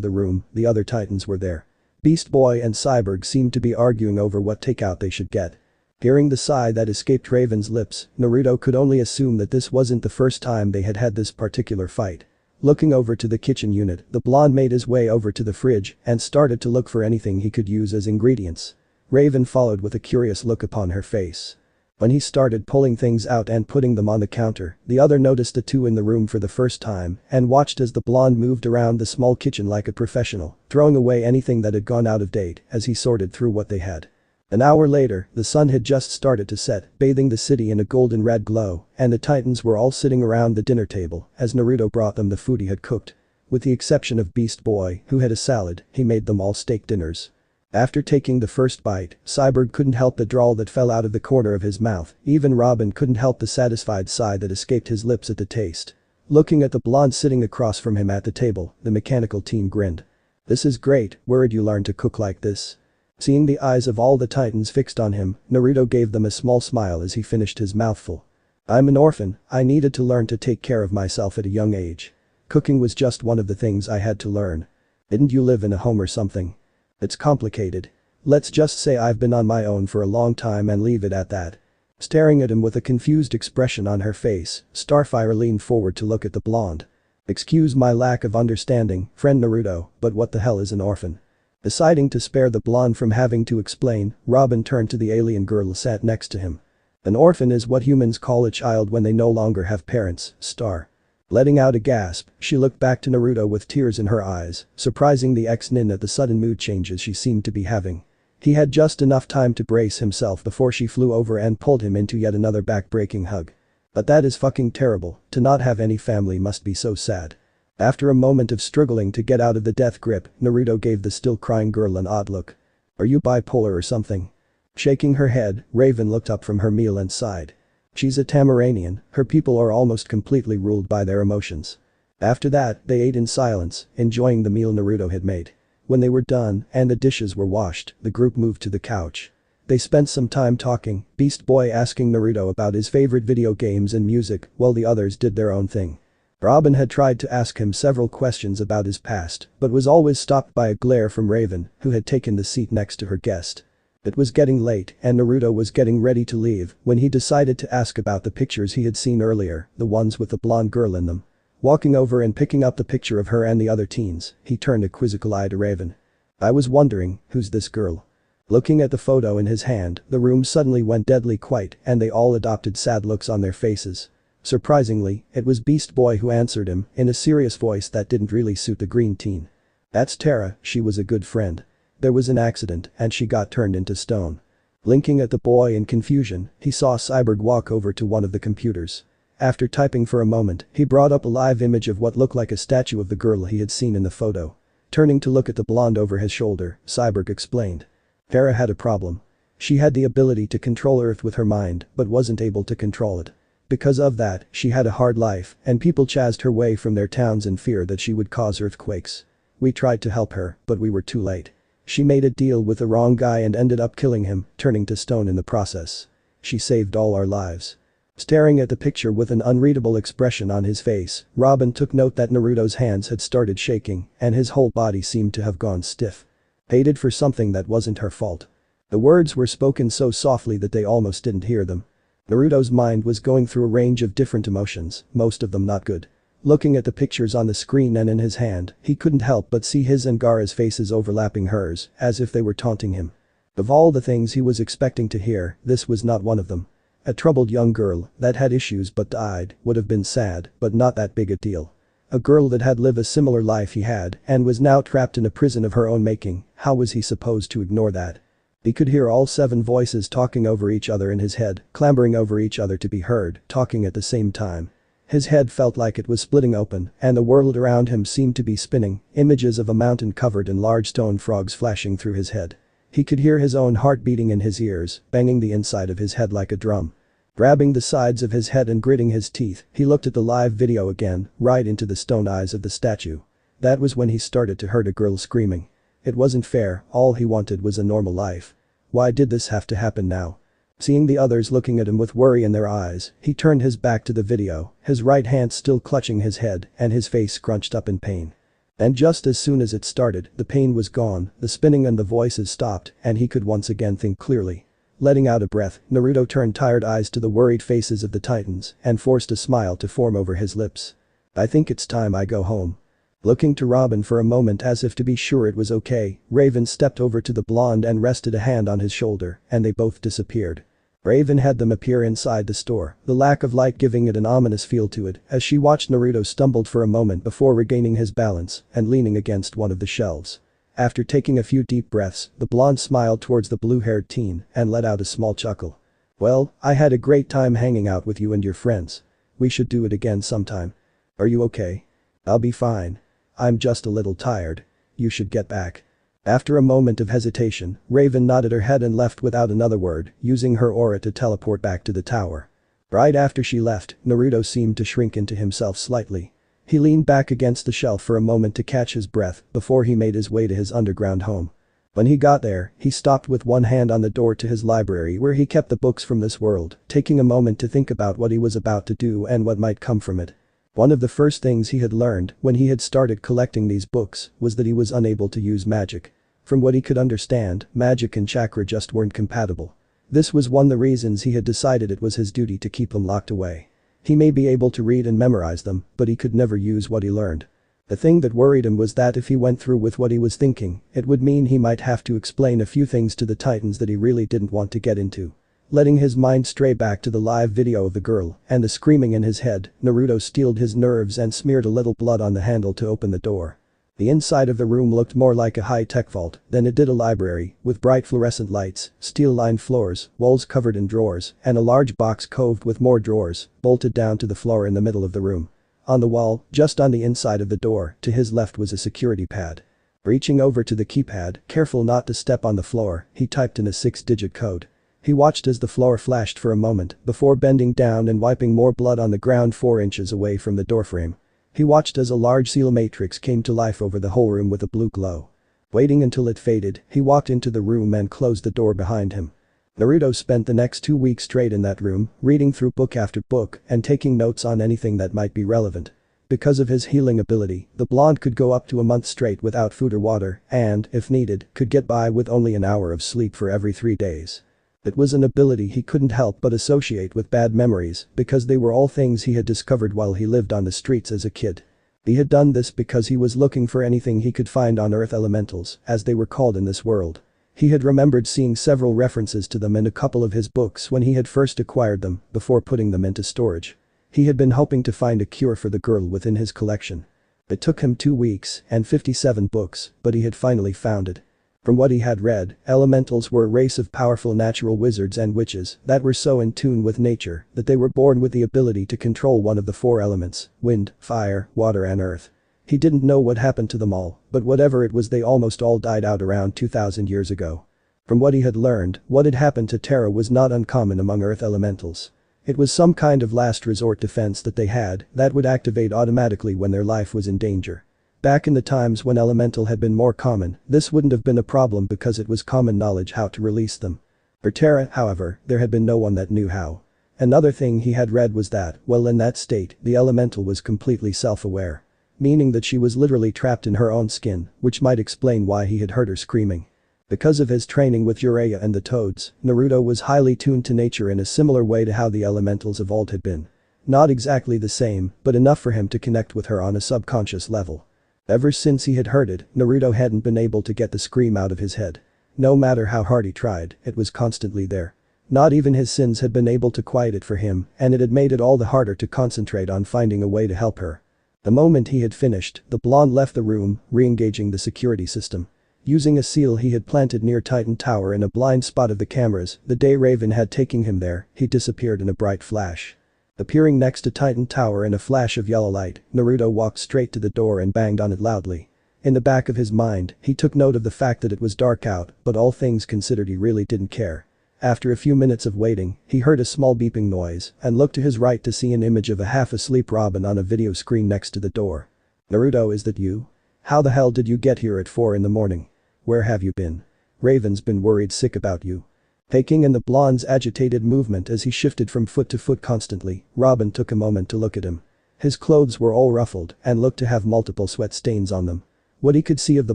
A: the room, the other Titans were there. Beast Boy and Cyborg seemed to be arguing over what takeout they should get. Hearing the sigh that escaped Raven's lips, Naruto could only assume that this wasn't the first time they had had this particular fight. Looking over to the kitchen unit, the blonde made his way over to the fridge and started to look for anything he could use as ingredients. Raven followed with a curious look upon her face. When he started pulling things out and putting them on the counter, the other noticed the two in the room for the first time and watched as the blonde moved around the small kitchen like a professional, throwing away anything that had gone out of date as he sorted through what they had. An hour later, the sun had just started to set, bathing the city in a golden red glow, and the Titans were all sitting around the dinner table as Naruto brought them the food he had cooked. With the exception of Beast Boy, who had a salad, he made them all steak dinners. After taking the first bite, Cyborg couldn't help the drawl that fell out of the corner of his mouth, even Robin couldn't help the satisfied sigh that escaped his lips at the taste. Looking at the blonde sitting across from him at the table, the mechanical teen grinned. "This is great, where'd you learn to cook like this?" Seeing the eyes of all the Titans fixed on him, Naruto gave them a small smile as he finished his mouthful. "I'm an orphan, I needed to learn to take care of myself at a young age. Cooking was just one of the things I had to learn. Didn't you live in a home or something? It's complicated. Let's just say I've been on my own for a long time and leave it at that." Staring at him with a confused expression on her face, Starfire leaned forward to look at the blonde. "Excuse my lack of understanding, friend Naruto, but what the hell is an orphan?" Deciding to spare the blonde from having to explain, Robin turned to the alien girl sat next to him. "An orphan is what humans call a child when they no longer have parents, Star." Letting out a gasp, she looked back to Naruto with tears in her eyes, surprising the ex-nin at the sudden mood changes she seemed to be having. He had just enough time to brace himself before she flew over and pulled him into yet another back-breaking hug. "But that is fucking terrible, to not have any family must be so sad." After a moment of struggling to get out of the death grip, Naruto gave the still crying girl an odd look. "Are you bipolar or something?" Shaking her head, Raven looked up from her meal and sighed. "She's a Tamaranian, her people are almost completely ruled by their emotions." After that, they ate in silence, enjoying the meal Naruto had made. When they were done and the dishes were washed, the group moved to the couch. They spent some time talking, Beast Boy asking Naruto about his favorite video games and music while the others did their own thing. Robin had tried to ask him several questions about his past, but was always stopped by a glare from Raven, who had taken the seat next to her guest. It was getting late and Naruto was getting ready to leave when he decided to ask about the pictures he had seen earlier, the ones with the blonde girl in them. Walking over and picking up the picture of her and the other teens, he turned a quizzical eye to Raven. "I was wondering, who's this girl?" Looking at the photo in his hand, the room suddenly went deadly quiet and they all adopted sad looks on their faces. Surprisingly, it was Beast Boy who answered him in a serious voice that didn't really suit the green teen. "That's Terra, she was a good friend. There was an accident and she got turned into stone." Blinking at the boy in confusion, he saw Cyborg walk over to one of the computers. After typing for a moment, he brought up a live image of what looked like a statue of the girl he had seen in the photo. Turning to look at the blonde over his shoulder, Cyborg explained. "Terra had a problem. She had the ability to control Earth with her mind but wasn't able to control it. Because of that, she had a hard life and people chased her away from their towns in fear that she would cause earthquakes. We tried to help her, but we were too late. She made a deal with the wrong guy and ended up killing him, turning to stone in the process. She saved all our lives." Staring at the picture with an unreadable expression on his face, Robin took note that Naruto's hands had started shaking and his whole body seemed to have gone stiff. "Hated for something that wasn't her fault." The words were spoken so softly that they almost didn't hear them. Naruto's mind was going through a range of different emotions, most of them not good. Looking at the pictures on the screen and in his hand, he couldn't help but see his and Gaara's faces overlapping hers, as if they were taunting him. Of all the things he was expecting to hear, this was not one of them. A troubled young girl that had issues but died would have been sad, but not that big a deal. A girl that had lived a similar life he had and was now trapped in a prison of her own making, how was he supposed to ignore that? He could hear all 7 voices talking over each other in his head, clamoring over each other to be heard, talking at the same time. His head felt like it was splitting open, and the world around him seemed to be spinning, images of a mountain covered in large stone frogs flashing through his head. He could hear his own heart beating in his ears, banging the inside of his head like a drum. Grabbing the sides of his head and gritting his teeth, he looked at the live video again, right into the stone eyes of the statue. That was when he started to hear a girl screaming. It wasn't fair, all he wanted was a normal life. Why did this have to happen now? Seeing the others looking at him with worry in their eyes, he turned his back to the video, his right hand still clutching his head and his face scrunched up in pain. And just as soon as it started, the pain was gone, the spinning and the voices stopped, and he could once again think clearly. Letting out a breath, Naruto turned tired eyes to the worried faces of the Titans and forced a smile to form over his lips. I think it's time I go home. Looking to Robin for a moment as if to be sure it was okay, Raven stepped over to the blonde and rested a hand on his shoulder, and they both disappeared. Raven had them appear inside the store, the lack of light giving it an ominous feel to it as she watched Naruto stumbled for a moment before regaining his balance and leaning against one of the shelves. After taking a few deep breaths, the blonde smiled towards the blue-haired teen and let out a small chuckle. Well, I had a great time hanging out with you and your friends. We should do it again sometime. Are you okay? I'll be fine. I'm just a little tired. You should get back. After a moment of hesitation, Raven nodded her head and left without another word, using her aura to teleport back to the tower. Right after she left, Naruto seemed to shrink into himself slightly. He leaned back against the shelf for a moment to catch his breath before he made his way to his underground home. When he got there, he stopped with one hand on the door to his library where he kept the books from this world, taking a moment to think about what he was about to do and what might come from it. One of the first things he had learned when he had started collecting these books was that he was unable to use magic. From what he could understand, magic and chakra just weren't compatible. This was one of the reasons he had decided it was his duty to keep them locked away. He may be able to read and memorize them, but he could never use what he learned. The thing that worried him was that if he went through with what he was thinking, it would mean he might have to explain a few things to the Titans that he really didn't want to get into. Letting his mind stray back to the live video of the girl and the screaming in his head, Naruto steeled his nerves and smeared a little blood on the handle to open the door. The inside of the room looked more like a high-tech vault than it did a library, with bright fluorescent lights, steel-lined floors, walls covered in drawers, and a large box coved with more drawers, bolted down to the floor in the middle of the room. On the wall, just on the inside of the door, to his left was a security pad. Reaching over to the keypad, careful not to step on the floor, he typed in a 6-digit code. He watched as the floor flashed for a moment before bending down and wiping more blood on the ground 4 inches away from the doorframe. He watched as a large seal matrix came to life over the whole room with a blue glow. Waiting until it faded, he walked into the room and closed the door behind him. Naruto spent the next 2 weeks straight in that room, reading through book after book and taking notes on anything that might be relevant. Because of his healing ability, the blonde could go up to a month straight without food or water and, if needed, could get by with only an hour of sleep for every 3 days. It was an ability he couldn't help but associate with bad memories because they were all things he had discovered while he lived on the streets as a kid. He had done this because he was looking for anything he could find on Earth elementals, as they were called in this world. He had remembered seeing several references to them in a couple of his books when he had first acquired them before putting them into storage. He had been hoping to find a cure for the girl within his collection. It took him 2 weeks and 57 books, but he had finally found it. From what he had read, elementals were a race of powerful natural wizards and witches that were so in tune with nature that they were born with the ability to control one of the 4 elements: wind, fire, water and earth. He didn't know what happened to them all, but whatever it was they almost all died out around 2000 years ago. From what he had learned, what had happened to Terra was not uncommon among earth elementals. It was some kind of last resort defense that they had that would activate automatically when their life was in danger. Back in the times when elemental had been more common, this wouldn't have been a problem because it was common knowledge how to release them. For Terra, however, there had been no one that knew how. Another thing he had read was that, well, in that state, the elemental was completely self-aware. Meaning that she was literally trapped in her own skin, which might explain why he had heard her screaming. Because of his training with Jiraiya and the Toads, Naruto was highly tuned to nature in a similar way to how the elementals of old had been. Not exactly the same, but enough for him to connect with her on a subconscious level. Ever since he had heard it, Naruto hadn't been able to get the scream out of his head. No matter how hard he tried, it was constantly there. Not even his sins had been able to quiet it for him, and it had made it all the harder to concentrate on finding a way to help her. The moment he had finished, the blonde left the room, re-engaging the security system. Using a seal he had planted near Titan Tower in a blind spot of the cameras, the day Raven had taken him there, he disappeared in a bright flash. Appearing next to Titan Tower in a flash of yellow light, Naruto walked straight to the door and banged on it loudly. In the back of his mind, he took note of the fact that it was dark out, but all things considered he really didn't care. After a few minutes of waiting, he heard a small beeping noise and looked to his right to see an image of a half-asleep Robin on a video screen next to the door. "Naruto, is that you? How the hell did you get here at 4 in the morning? Where have you been? Raven's been worried sick about you." Taking in the blonde's agitated movement as he shifted from foot to foot constantly, Robin took a moment to look at him. His clothes were all ruffled and looked to have multiple sweat stains on them. What he could see of the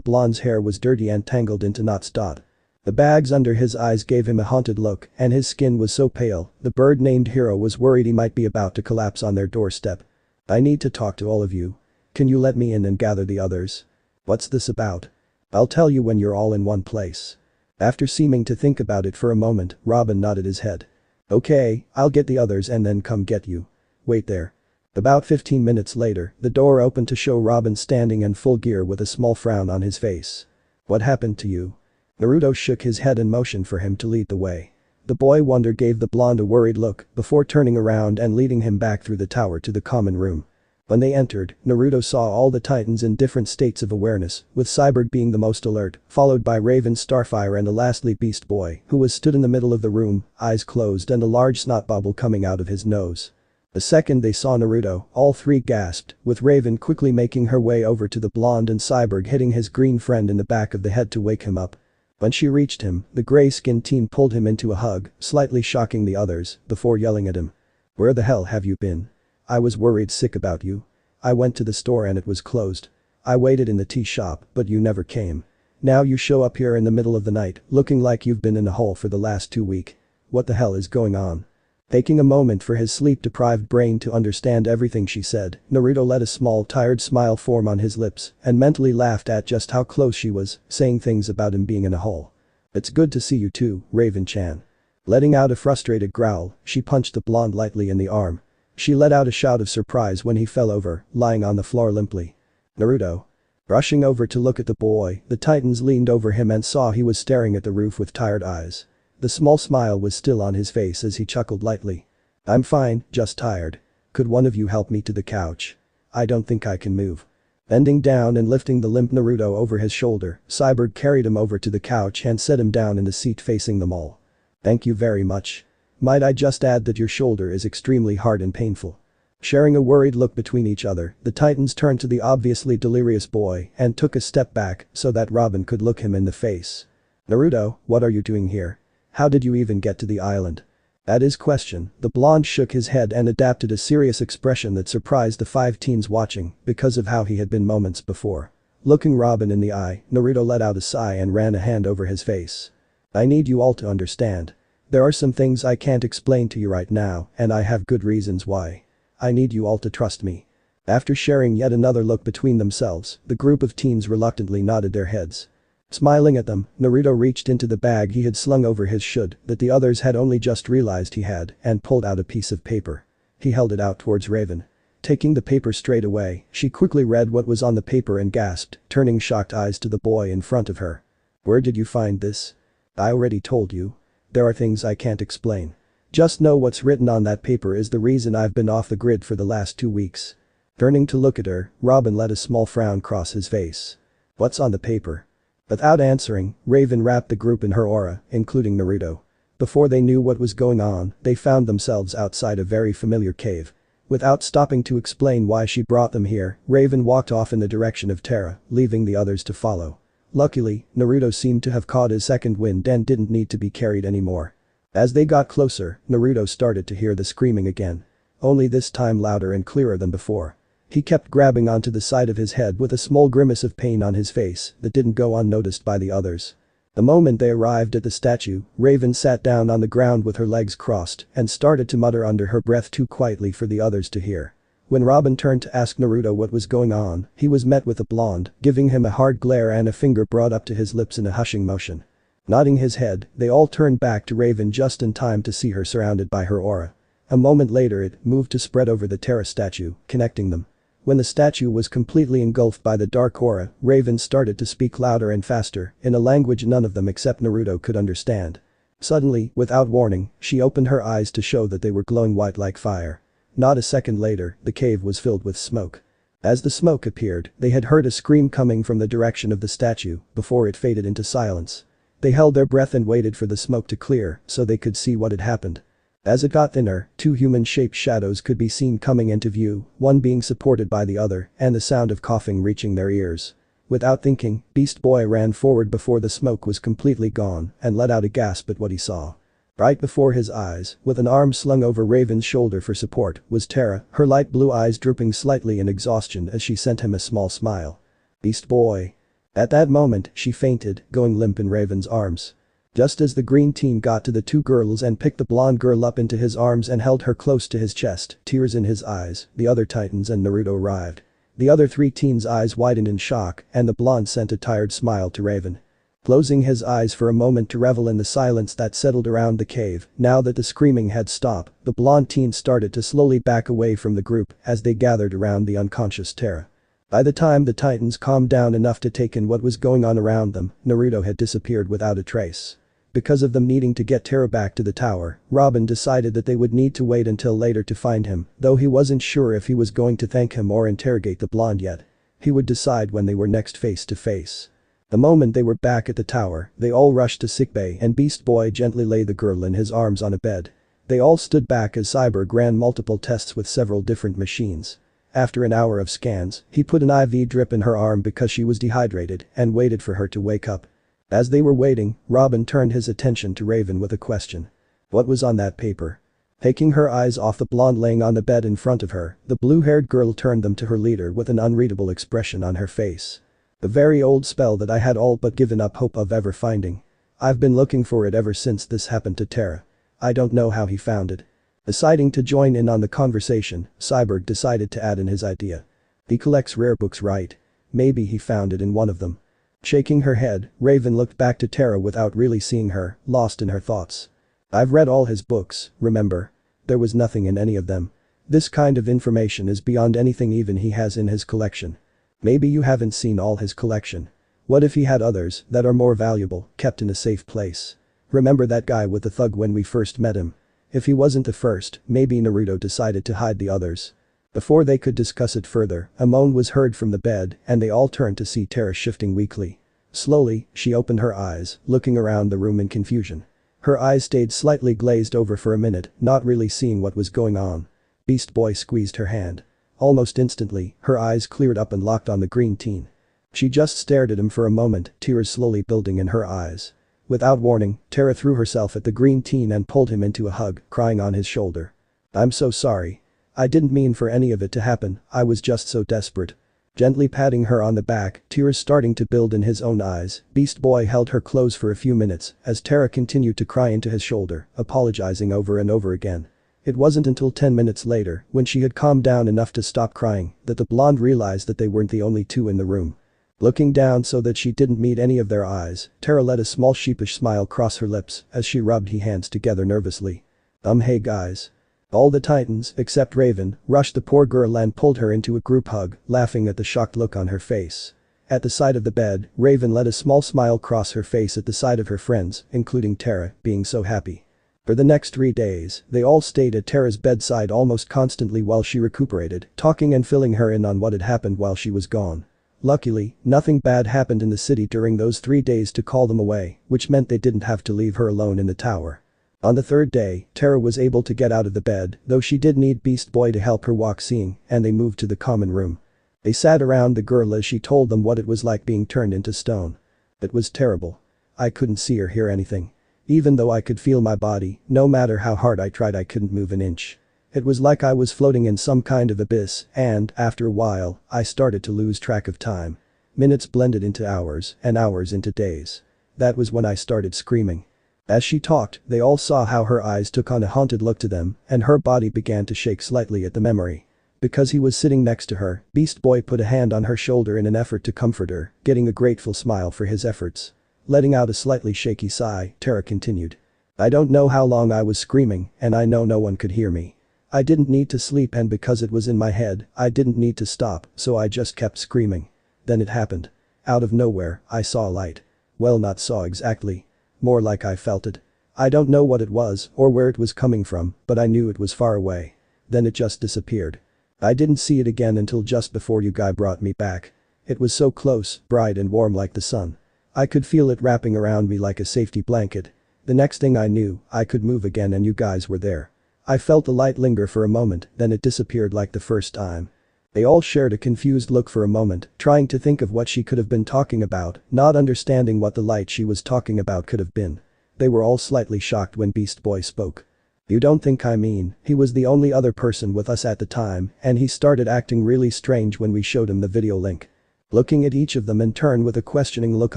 A: blonde's hair was dirty and tangled into knots. The bags under his eyes gave him a haunted look, and his skin was so pale, the bird named Hero was worried he might be about to collapse on their doorstep. "I need to talk to all of you. Can you let me in and gather the others?" "What's this about?" "I'll tell you when you're all in one place." After seeming to think about it for a moment, Robin nodded his head. "Okay, I'll get the others and then come get you. Wait there." About 15 minutes later, the door opened to show Robin standing in full gear with a small frown on his face. "What happened to you?" Naruto shook his head and motioned for him to lead the way. The boy wonder gave the blonde a worried look before turning around and leading him back through the tower to the common room. When they entered, Naruto saw all the Titans in different states of awareness, with Cyborg being the most alert, followed by Raven, Starfire and lastly Beast Boy, who was stood in the middle of the room, eyes closed and a large snot bubble coming out of his nose. The second they saw Naruto, all three gasped, with Raven quickly making her way over to the blonde and Cyborg hitting his green friend in the back of the head to wake him up. When she reached him, the gray-skinned teen pulled him into a hug, slightly shocking the others, before yelling at him. "Where the hell have you been? I was worried sick about you. I went to the store and it was closed. I waited in the tea shop, but you never came. Now you show up here in the middle of the night, looking like you've been in a hole for the last 2 weeks. What the hell is going on?" Taking a moment for his sleep-deprived brain to understand everything she said, Naruto let a small tired smile form on his lips and mentally laughed at just how close she was, saying things about him being in a hole. "It's good to see you too, Raven-chan." Letting out a frustrated growl, she punched the blonde lightly in the arm. She let out a shout of surprise when he fell over, lying on the floor limply. "Naruto." Rushing over to look at the boy, the Titans leaned over him and saw he was staring at the roof with tired eyes. The small smile was still on his face as he chuckled lightly. "I'm fine, just tired. Could one of you help me to the couch? I don't think I can move." Bending down and lifting the limp Naruto over his shoulder, Cyborg carried him over to the couch and set him down in the seat facing them all. "Thank you very much. Might I just add that your shoulder is extremely hard and painful." Sharing a worried look between each other, the Titans turned to the obviously delirious boy and took a step back so that Robin could look him in the face. "Naruto, what are you doing here? How did you even get to the island?" At his question, the blonde shook his head and adapted a serious expression that surprised the 5 teens watching because of how he had been moments before. Looking Robin in the eye, Naruto let out a sigh and ran a hand over his face. "I need you all to understand. There are some things I can't explain to you right now, and I have good reasons why. I need you all to trust me." After sharing yet another look between themselves, the group of teens reluctantly nodded their heads. Smiling at them, Naruto reached into the bag he had slung over his shoulder that the others had only just realized he had and pulled out a piece of paper. He held it out towards Raven. Taking the paper straight away, she quickly read what was on the paper and gasped, turning shocked eyes to the boy in front of her. "Where did you find this?" "I already told you. There are things I can't explain. Just know what's written on that paper is the reason I've been off the grid for the last 2 weeks." Turning to look at her, Robin let a small frown cross his face. "What's on the paper?" Without answering, Raven wrapped the group in her aura, including Naruto. Before they knew what was going on, they found themselves outside a very familiar cave. Without stopping to explain why she brought them here, Raven walked off in the direction of Terra, leaving the others to follow. Luckily, Naruto seemed to have caught his second wind and didn't need to be carried anymore. As they got closer, Naruto started to hear the screaming again. Only this time louder and clearer than before. He kept grabbing onto the side of his head with a small grimace of pain on his face that didn't go unnoticed by the others. The moment they arrived at the statue, Raven sat down on the ground with her legs crossed and started to mutter under her breath too quietly for the others to hear. When Robin turned to ask Naruto what was going on, he was met with a blonde, giving him a hard glare and a finger brought up to his lips in a hushing motion. Nodding his head, they all turned back to Raven just in time to see her surrounded by her aura. A moment later it moved to spread over the Terra statue, connecting them. When the statue was completely engulfed by the dark aura, Raven started to speak louder and faster, in a language none of them except Naruto could understand. Suddenly, without warning, she opened her eyes to show that they were glowing white like fire. Not a second later, the cave was filled with smoke. As the smoke appeared, they had heard a scream coming from the direction of the statue before it faded into silence. They held their breath and waited for the smoke to clear so they could see what had happened. As it got thinner, two human-shaped shadows could be seen coming into view, one being supported by the other, and the sound of coughing reaching their ears. Without thinking, Beast Boy ran forward before the smoke was completely gone and let out a gasp at what he saw. Right before his eyes, with an arm slung over Raven's shoulder for support, was Terra, her light blue eyes drooping slightly in exhaustion as she sent him a small smile. "Beast Boy." At that moment, she fainted, going limp in Raven's arms. Just as the green teen got to the two girls and picked the blonde girl up into his arms and held her close to his chest, tears in his eyes, the other Titans and Naruto arrived. The other three teens' eyes widened in shock, and the blonde sent a tired smile to Raven. Closing his eyes for a moment to revel in the silence that settled around the cave, now that the screaming had stopped, the blonde teen started to slowly back away from the group as they gathered around the unconscious Terra. By the time the Titans calmed down enough to take in what was going on around them, Naruto had disappeared without a trace. Because of them needing to get Terra back to the tower, Robin decided that they would need to wait until later to find him, though he wasn't sure if he was going to thank him or interrogate the blonde yet. He would decide when they were next face to face. The moment they were back at the tower, they all rushed to sickbay and Beast Boy gently laid the girl in his arms on a bed. They all stood back as Cyborg ran multiple tests with several different machines. After an hour of scans, he put an IV drip in her arm because she was dehydrated and waited for her to wake up. As they were waiting, Robin turned his attention to Raven with a question. What was on that paper? Taking her eyes off the blonde laying on the bed in front of her, the blue-haired girl turned them to her leader with an unreadable expression on her face. The very old spell that I had all but given up hope of ever finding. I've been looking for it ever since this happened to Terra. I don't know how he found it. Deciding to join in on the conversation, Cyborg decided to add in his idea. He collects rare books, right? Maybe he found it in one of them. Shaking her head, Raven looked back to Terra without really seeing her, lost in her thoughts. I've read all his books, remember? There was nothing in any of them. This kind of information is beyond anything even he has in his collection. Maybe you haven't seen all his collection. What if he had others that are more valuable, kept in a safe place? Remember that guy with the thug when we first met him? If he wasn't the first, maybe Naruto decided to hide the others. Before they could discuss it further, a moan was heard from the bed and they all turned to see Terra shifting weakly. Slowly, she opened her eyes, looking around the room in confusion. Her eyes stayed slightly glazed over for a minute, not really seeing what was going on. Beast Boy squeezed her hand. Almost instantly, her eyes cleared up and locked on the green teen. She just stared at him for a moment, tears slowly building in her eyes. Without warning, Terra threw herself at the green teen and pulled him into a hug, crying on his shoulder. "I'm so sorry. I didn't mean for any of it to happen, I was just so desperate." Gently patting her on the back, tears starting to build in his own eyes, Beast Boy held her close for a few minutes as Terra continued to cry into his shoulder, apologizing over and over again. It wasn't until 10 minutes later, when she had calmed down enough to stop crying, that the blonde realized that they weren't the only two in the room. Looking down so that she didn't meet any of their eyes, Terra let a small sheepish smile cross her lips as she rubbed her hands together nervously. Hey guys. All the Titans, except Raven, rushed the poor girl and pulled her into a group hug, laughing at the shocked look on her face. At the side of the bed, Raven let a small smile cross her face at the sight of her friends, including Terra, being so happy. For the next 3 days, they all stayed at Terra's bedside almost constantly while she recuperated, talking and filling her in on what had happened while she was gone. Luckily, nothing bad happened in the city during those 3 days to call them away, which meant they didn't have to leave her alone in the tower. On the third day, Terra was able to get out of the bed, though she did need Beast Boy to help her walk seeing, and they moved to the common room. They sat around the girl as she told them what it was like being turned into stone. It was terrible. I couldn't see or hear anything. Even though I could feel my body, no matter how hard I tried I couldn't move an inch. It was like I was floating in some kind of abyss and, after a while, I started to lose track of time. Minutes blended into hours and hours into days. That was when I started screaming. As she talked, they all saw how her eyes took on a haunted look to them and her body began to shake slightly at the memory. Because he was sitting next to her, Beast Boy put a hand on her shoulder in an effort to comfort her, getting a grateful smile for his efforts. Letting out a slightly shaky sigh, Terra continued. I don't know how long I was screaming and I know no one could hear me. I didn't need to sleep and because it was in my head, I didn't need to stop, so I just kept screaming. Then it happened. Out of nowhere, I saw a light. Well, not saw exactly. More like I felt it. I don't know what it was or where it was coming from, but I knew it was far away. then it just disappeared. I didn't see it again until just before you guy brought me back. It was so close, bright and warm like the sun. I could feel it wrapping around me like a safety blanket. The next thing I knew, I could move again and you guys were there. I felt the light linger for a moment, then it disappeared like the first time. They all shared a confused look for a moment, trying to think of what she could have been talking about, not understanding what the light she was talking about could have been. They were all slightly shocked when Beast Boy spoke. You don't think I mean, he was the only other person with us at the time, and he started acting really strange when we showed him the video link. Looking at each of them in turn with a questioning look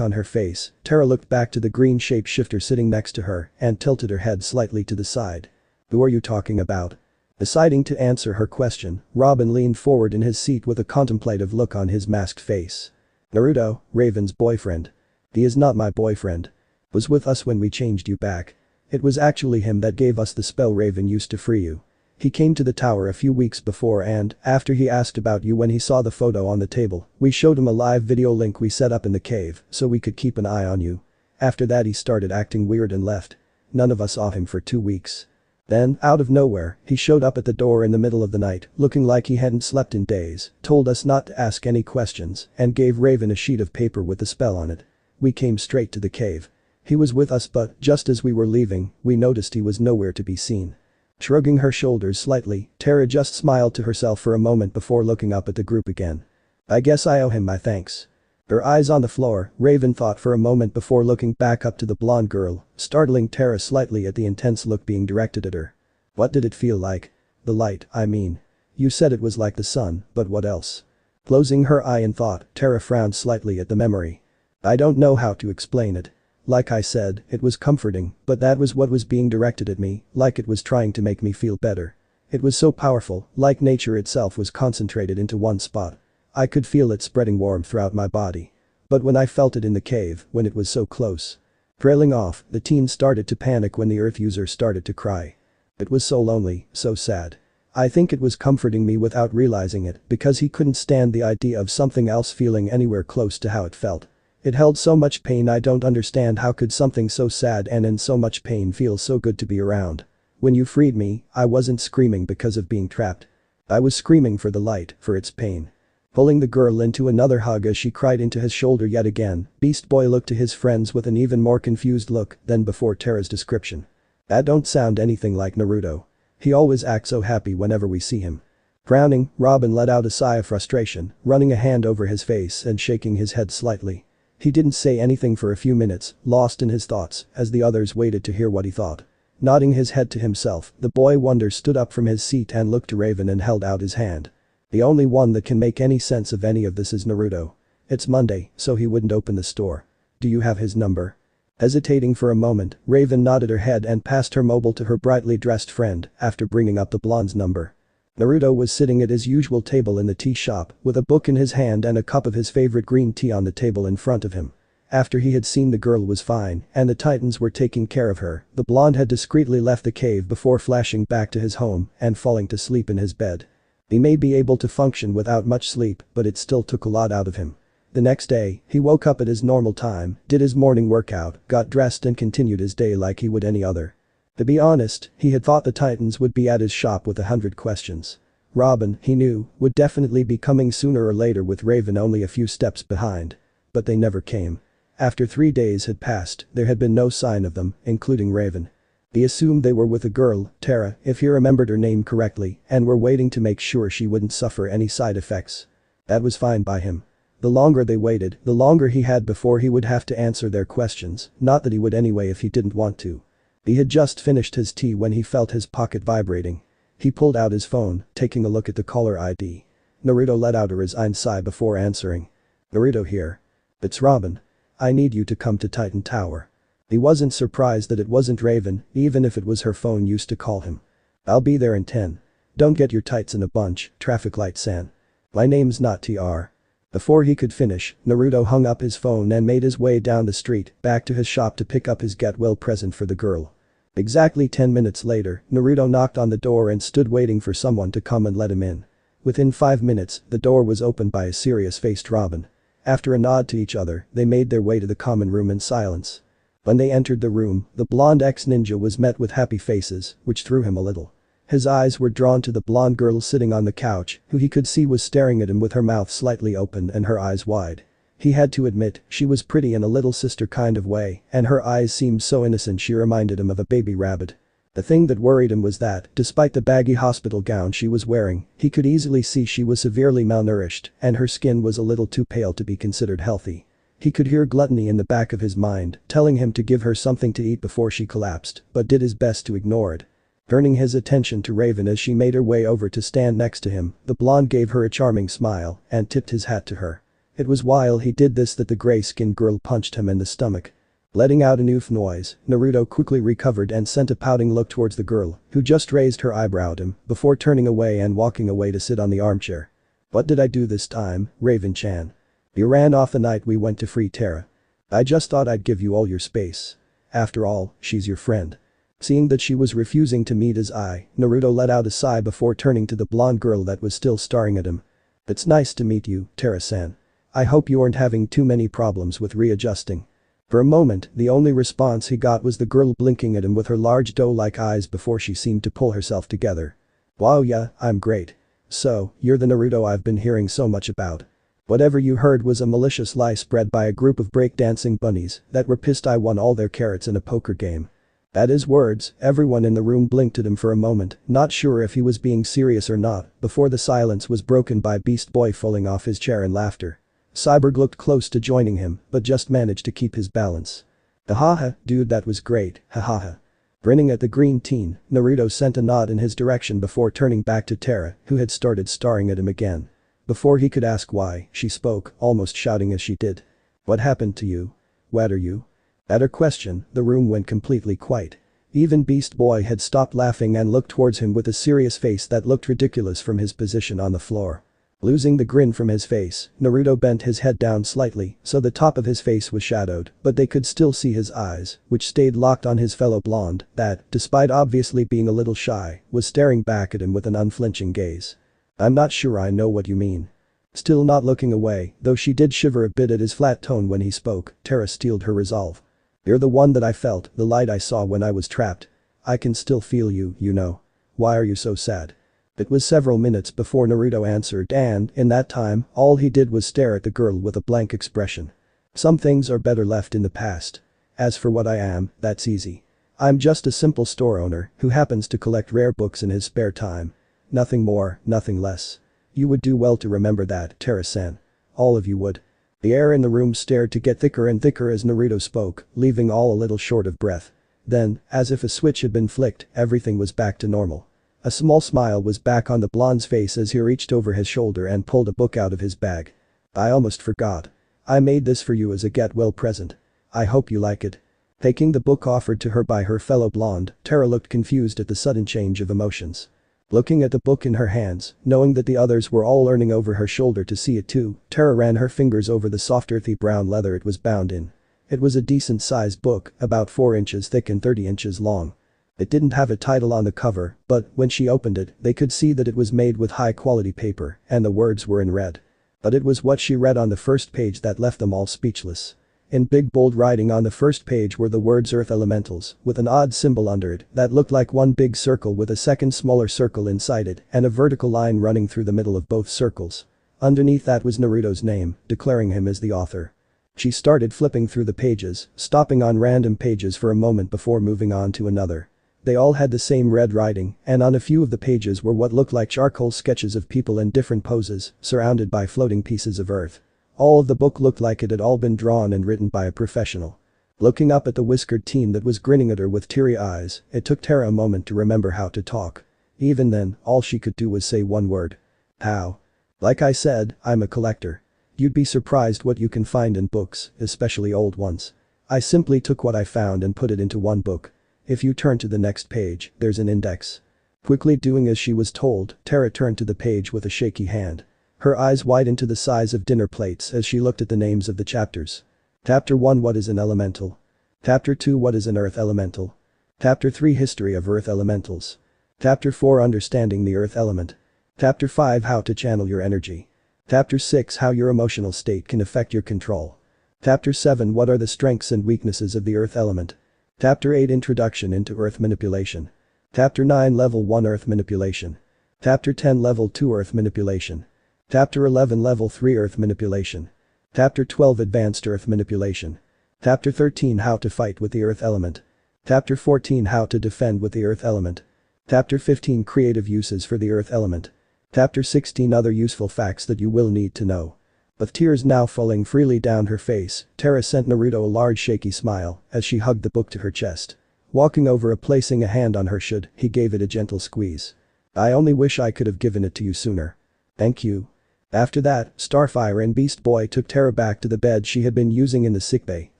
A: on her face, Terra looked back to the green shapeshifter sitting next to her and tilted her head slightly to the side. Who are you talking about? Deciding to answer her question, Robin leaned forward in his seat with a contemplative look on his masked face. Naruto, Raven's boyfriend. He is not my boyfriend. Was with us when we changed you back. It was actually him that gave us the spell Raven used to free you. He came to the tower a few weeks before and, after he asked about you when he saw the photo on the table, we showed him a live video link we set up in the cave so we could keep an eye on you. After that he started acting weird and left. None of us saw him for 2 weeks. Then, out of nowhere, he showed up at the door in the middle of the night, looking like he hadn't slept in days, told us not to ask any questions, and gave Raven a sheet of paper with the spell on it. We came straight to the cave. He was with us but, just as we were leaving, we noticed he was nowhere to be seen. Shrugging her shoulders slightly, Terra just smiled to herself for a moment before looking up at the group again. I guess I owe him my thanks. Her eyes on the floor, Raven thought for a moment before looking back up to the blonde girl, startling Terra slightly at the intense look being directed at her. What did it feel like? The light, I mean. You said it was like the sun, but what else? Closing her eye in thought, Terra frowned slightly at the memory. I don't know how to explain it. Like I said, it was comforting, but that was what was being directed at me, like it was trying to make me feel better. It was so powerful, like nature itself was concentrated into one spot. I could feel it spreading warmth throughout my body. But when I felt it in the cave, when it was so close. Trailing off, the teen started to panic when the Earth user started to cry. It was so lonely, so sad. I think it was comforting me without realizing it because he couldn't stand the idea of something else feeling anywhere close to how it felt. It held so much pain. I don't understand how could something so sad and in so much pain feel so good to be around. When you freed me, I wasn't screaming because of being trapped. I was screaming for the light, for its pain. Pulling the girl into another hug as she cried into his shoulder yet again, Beast Boy looked to his friends with an even more confused look than before Terra's description. That don't sound anything like Naruto. He always acts so happy whenever we see him. Frowning, Robin let out a sigh of frustration, running a hand over his face and shaking his head slightly. He didn't say anything for a few minutes, lost in his thoughts, as the others waited to hear what he thought. Nodding his head to himself, the boy wonder stood up from his seat and looked to Raven and held out his hand. The only one that can make any sense of any of this is Naruto. It's Monday, so he wouldn't open the store. Do you have his number? Hesitating for a moment, Raven nodded her head and passed her mobile to her brightly dressed friend after bringing up the blonde's number. Naruto was sitting at his usual table in the tea shop with a book in his hand and a cup of his favorite green tea on the table in front of him. After he had seen the girl was fine and the Titans were taking care of her, the blonde had discreetly left the cave before flashing back to his home and falling to sleep in his bed. He may be able to function without much sleep, but it still took a lot out of him. The next day, he woke up at his normal time, did his morning workout, got dressed and continued his day like he would any other. To be honest, he had thought the Titans would be at his shop with 100 questions. Robin, he knew, would definitely be coming sooner or later with Raven only a few steps behind. But they never came. After 3 days had passed, there had been no sign of them, including Raven. He assumed they were with a girl, Terra, if he remembered her name correctly, and were waiting to make sure she wouldn't suffer any side effects. That was fine by him. The longer they waited, the longer he had before he would have to answer their questions, not that he would anyway if he didn't want to. He had just finished his tea when he felt his pocket vibrating. He pulled out his phone, taking a look at the caller ID. Naruto let out a resigned sigh before answering. Naruto here. It's Robin. I need you to come to Titan Tower. He wasn't surprised that it wasn't Raven, even if it was her phone used to call him. I'll be there in 10. Don't get your tights in a bunch, traffic light san. My name's not TR. Before he could finish, Naruto hung up his phone and made his way down the street, back to his shop to pick up his get-well present for the girl. Exactly 10 minutes later, Naruto knocked on the door and stood waiting for someone to come and let him in. Within 5 minutes, the door was opened by a serious-faced Robin. After a nod to each other, they made their way to the common room in silence. When they entered the room, the blonde ex-ninja was met with happy faces, which threw him a little. His eyes were drawn to the blonde girl sitting on the couch, who he could see was staring at him with her mouth slightly open and her eyes wide. He had to admit, she was pretty in a little sister kind of way, and her eyes seemed so innocent she reminded him of a baby rabbit. The thing that worried him was that, despite the baggy hospital gown she was wearing, he could easily see she was severely malnourished, and her skin was a little too pale to be considered healthy. He could hear gluttony in the back of his mind, telling him to give her something to eat before she collapsed, but did his best to ignore it. Turning his attention to Raven as she made her way over to stand next to him, the blonde gave her a charming smile and tipped his hat to her. It was while he did this that the gray-skinned girl punched him in the stomach. Letting out an oof noise, Naruto quickly recovered and sent a pouting look towards the girl, who just raised her eyebrow at him before turning away and walking away to sit on the armchair. "What did I do this time, Raven-chan? You ran off the night we went to free Terra. I just thought I'd give you all your space. After all, she's your friend." Seeing that she was refusing to meet his eye, Naruto let out a sigh before turning to the blonde girl that was still staring at him. "It's nice to meet you, Terra-san. I hope you aren't having too many problems with readjusting." For a moment, the only response he got was the girl blinking at him with her large doe-like eyes before she seemed to pull herself together. "Wow, yeah, I'm great. So, you're the Naruto I've been hearing so much about." Whatever you heard was a malicious lie spread by a group of breakdancing bunnies that were pissed I won all their carrots in a poker game. At his words, everyone in the room blinked at him for a moment, not sure if he was being serious or not, before the silence was broken by Beast Boy falling off his chair in laughter. Cyborg looked close to joining him, but just managed to keep his balance. "Hahaha, dude, that was great, hahaha." Grinning at the green teen, Naruto sent a nod in his direction before turning back to Terra, who had started staring at him again. Before he could ask why, she spoke, almost shouting as she did. "What happened to you? What are you?" At her question, the room went completely quiet. Even Beast Boy had stopped laughing and looked towards him with a serious face that looked ridiculous from his position on the floor. Losing the grin from his face, Naruto bent his head down slightly so the top of his face was shadowed, but they could still see his eyes, which stayed locked on his fellow blonde that, despite obviously being a little shy, was staring back at him with an unflinching gaze. "I'm not sure I know what you mean." Still not looking away, though she did shiver a bit at his flat tone when he spoke, Terra steeled her resolve. "You're the one that I felt, the light I saw when I was trapped. I can still feel you, you know. Why are you so sad?" It was several minutes before Naruto answered and, in that time, all he did was stare at the girl with a blank expression. "Some things are better left in the past. As for what I am, that's easy. I'm just a simple store owner who happens to collect rare books in his spare time. Nothing more, nothing less. You would do well to remember that, Terra-san. All of you would." The air in the room started to get thicker and thicker as Naruto spoke, leaving all a little short of breath. Then, as if a switch had been flicked, everything was back to normal. A small smile was back on the blonde's face as he reached over his shoulder and pulled a book out of his bag. "I almost forgot. I made this for you as a get-well present. I hope you like it." Taking the book offered to her by her fellow blonde, Terra looked confused at the sudden change of emotions. Looking at the book in her hands, knowing that the others were all leaning over her shoulder to see it too, Terra ran her fingers over the soft earthy brown leather it was bound in. It was a decent-sized book, about 4 inches thick and 30 inches long. It didn't have a title on the cover, but when she opened it, they could see that it was made with high-quality paper, and the words were in red. But it was what she read on the first page that left them all speechless. In big bold writing on the first page were the words Earth Elementals, with an odd symbol under it that looked like one big circle with a second smaller circle inside it and a vertical line running through the middle of both circles. Underneath that was Naruto's name, declaring him as the author. She started flipping through the pages, stopping on random pages for a moment before moving on to another. They all had the same red writing, and on a few of the pages were what looked like charcoal sketches of people in different poses, surrounded by floating pieces of earth. All of the book looked like it had all been drawn and written by a professional. Looking up at the whiskered teen that was grinning at her with teary eyes, it took Terra a moment to remember how to talk. Even then, all she could do was say one word. "How?" "Like I said, I'm a collector. You'd be surprised what you can find in books, especially old ones. I simply took what I found and put it into one book. If you turn to the next page, there's an index." Quickly doing as she was told, Terra turned to the page with a shaky hand. Her eyes widened to the size of dinner plates as she looked at the names of the chapters. Chapter 1 What is an Elemental? Chapter 2 What is an Earth Elemental? Chapter 3 History of Earth Elementals. Chapter 4 Understanding the Earth Element. Chapter 5 How to channel your energy. Chapter 6 How your emotional state can affect your control. Chapter 7 What are the strengths and weaknesses of the Earth Element? Chapter 8 Introduction into Earth Manipulation. Chapter 9 Level 1 Earth Manipulation. Chapter 10 Level 2 Earth Manipulation. Chapter 11 Level 3 Earth Manipulation. Chapter 12 Advanced Earth Manipulation. Chapter 13 How to Fight with the Earth Element. Chapter 14 How to Defend with the Earth Element. Chapter 15 Creative Uses for the Earth Element. Chapter 16 Other Useful Facts that you will need to know. With tears now falling freely down her face, Terra sent Naruto a large shaky smile as she hugged the book to her chest. Walking over and placing a hand on her shoulder, he gave it a gentle squeeze. I only wish I could have given it to you sooner. Thank you. After that, Starfire and Beast Boy took Terra back to the bed she had been using in the sickbay,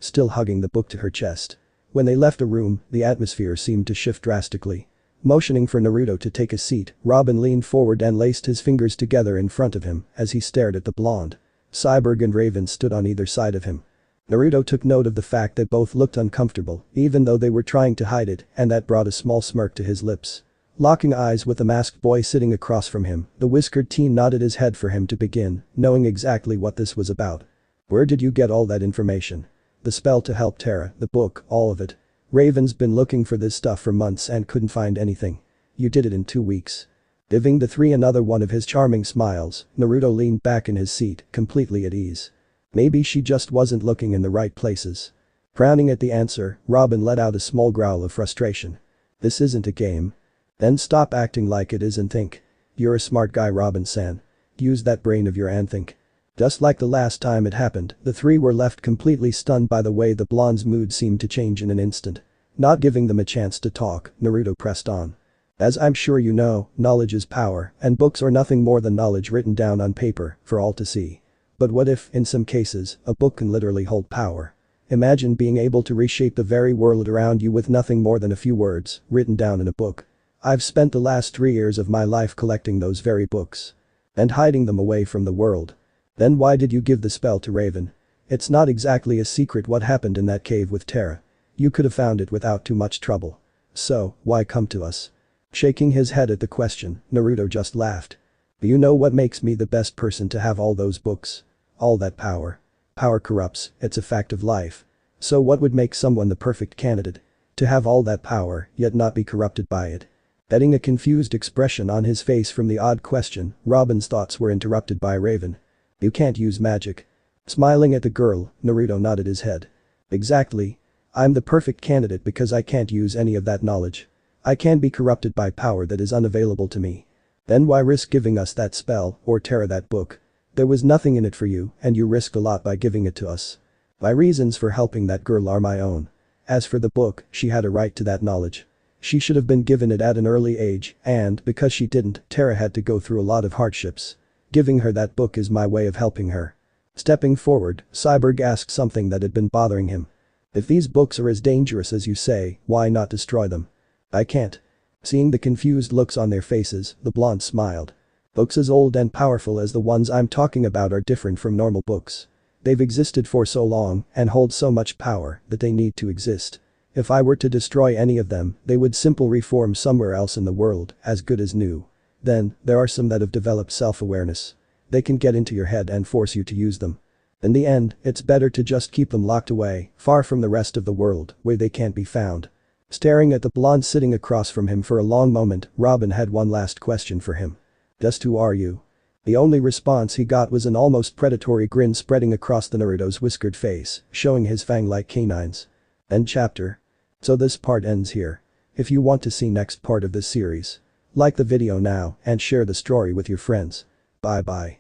A: still hugging the book to her chest. When they left the room, the atmosphere seemed to shift drastically. Motioning for Naruto to take a seat, Robin leaned forward and laced his fingers together in front of him as he stared at the blonde. Cyborg and Raven stood on either side of him. Naruto took note of the fact that both looked uncomfortable, even though they were trying to hide it, and that brought a small smirk to his lips. Locking eyes with the masked boy sitting across from him, the whiskered teen nodded his head for him to begin, knowing exactly what this was about. Where did you get all that information? The spell to help Terra, the book, all of it. Raven's been looking for this stuff for months and couldn't find anything. You did it in 2 weeks. Giving the three another one of his charming smiles, Naruto leaned back in his seat, completely at ease. Maybe she just wasn't looking in the right places. Frowning at the answer, Robin let out a small growl of frustration. This isn't a game. Then stop acting like it is and think. You're a smart guy, Robin-san. Use that brain of your and think. Just like the last time it happened, the three were left completely stunned by the way the blonde's mood seemed to change in an instant. Not giving them a chance to talk, Naruto pressed on. As I'm sure you know, knowledge is power, and books are nothing more than knowledge written down on paper for all to see. But what if, in some cases, a book can literally hold power? Imagine being able to reshape the very world around you with nothing more than a few words written down in a book. I've spent the last 3 years of my life collecting those very books. And hiding them away from the world. Then why did you give the spell to Raven? It's not exactly a secret what happened in that cave with Terra. You could have found it without too much trouble. So, why come to us? Shaking his head at the question, Naruto just laughed. Do you know what makes me the best person to have all those books? All that power. Power corrupts, it's a fact of life. So what would make someone the perfect candidate? To have all that power, yet not be corrupted by it. Getting a confused expression on his face from the odd question, Robin's thoughts were interrupted by Raven. You can't use magic. Smiling at the girl, Naruto nodded his head. Exactly. I'm the perfect candidate because I can't use any of that knowledge. I can be corrupted by power that is unavailable to me. Then why risk giving us that spell or Terra that book? There was nothing in it for you and you risked a lot by giving it to us. My reasons for helping that girl are my own. As for the book, she had a right to that knowledge. She should have been given it at an early age and because she didn't, Terra had to go through a lot of hardships. Giving her that book is my way of helping her. Stepping forward, Cyborg asked something that had been bothering him. If these books are as dangerous as you say, why not destroy them? I can't. Seeing the confused looks on their faces, the blonde smiled. Books as old and powerful as the ones I'm talking about are different from normal books. They've existed for so long and hold so much power that they need to exist. If I were to destroy any of them, they would simply reform somewhere else in the world, as good as new. Then, there are some that have developed self-awareness. They can get into your head and force you to use them. In the end, it's better to just keep them locked away, far from the rest of the world, where they can't be found. Staring at the blonde sitting across from him for a long moment, Robin had one last question for him. Just who are you? The only response he got was an almost predatory grin spreading across the Naruto's whiskered face, showing his fang-like canines. End chapter. So this part ends here. If you want to see next part of this series, like the video now and share the story with your friends. Bye bye.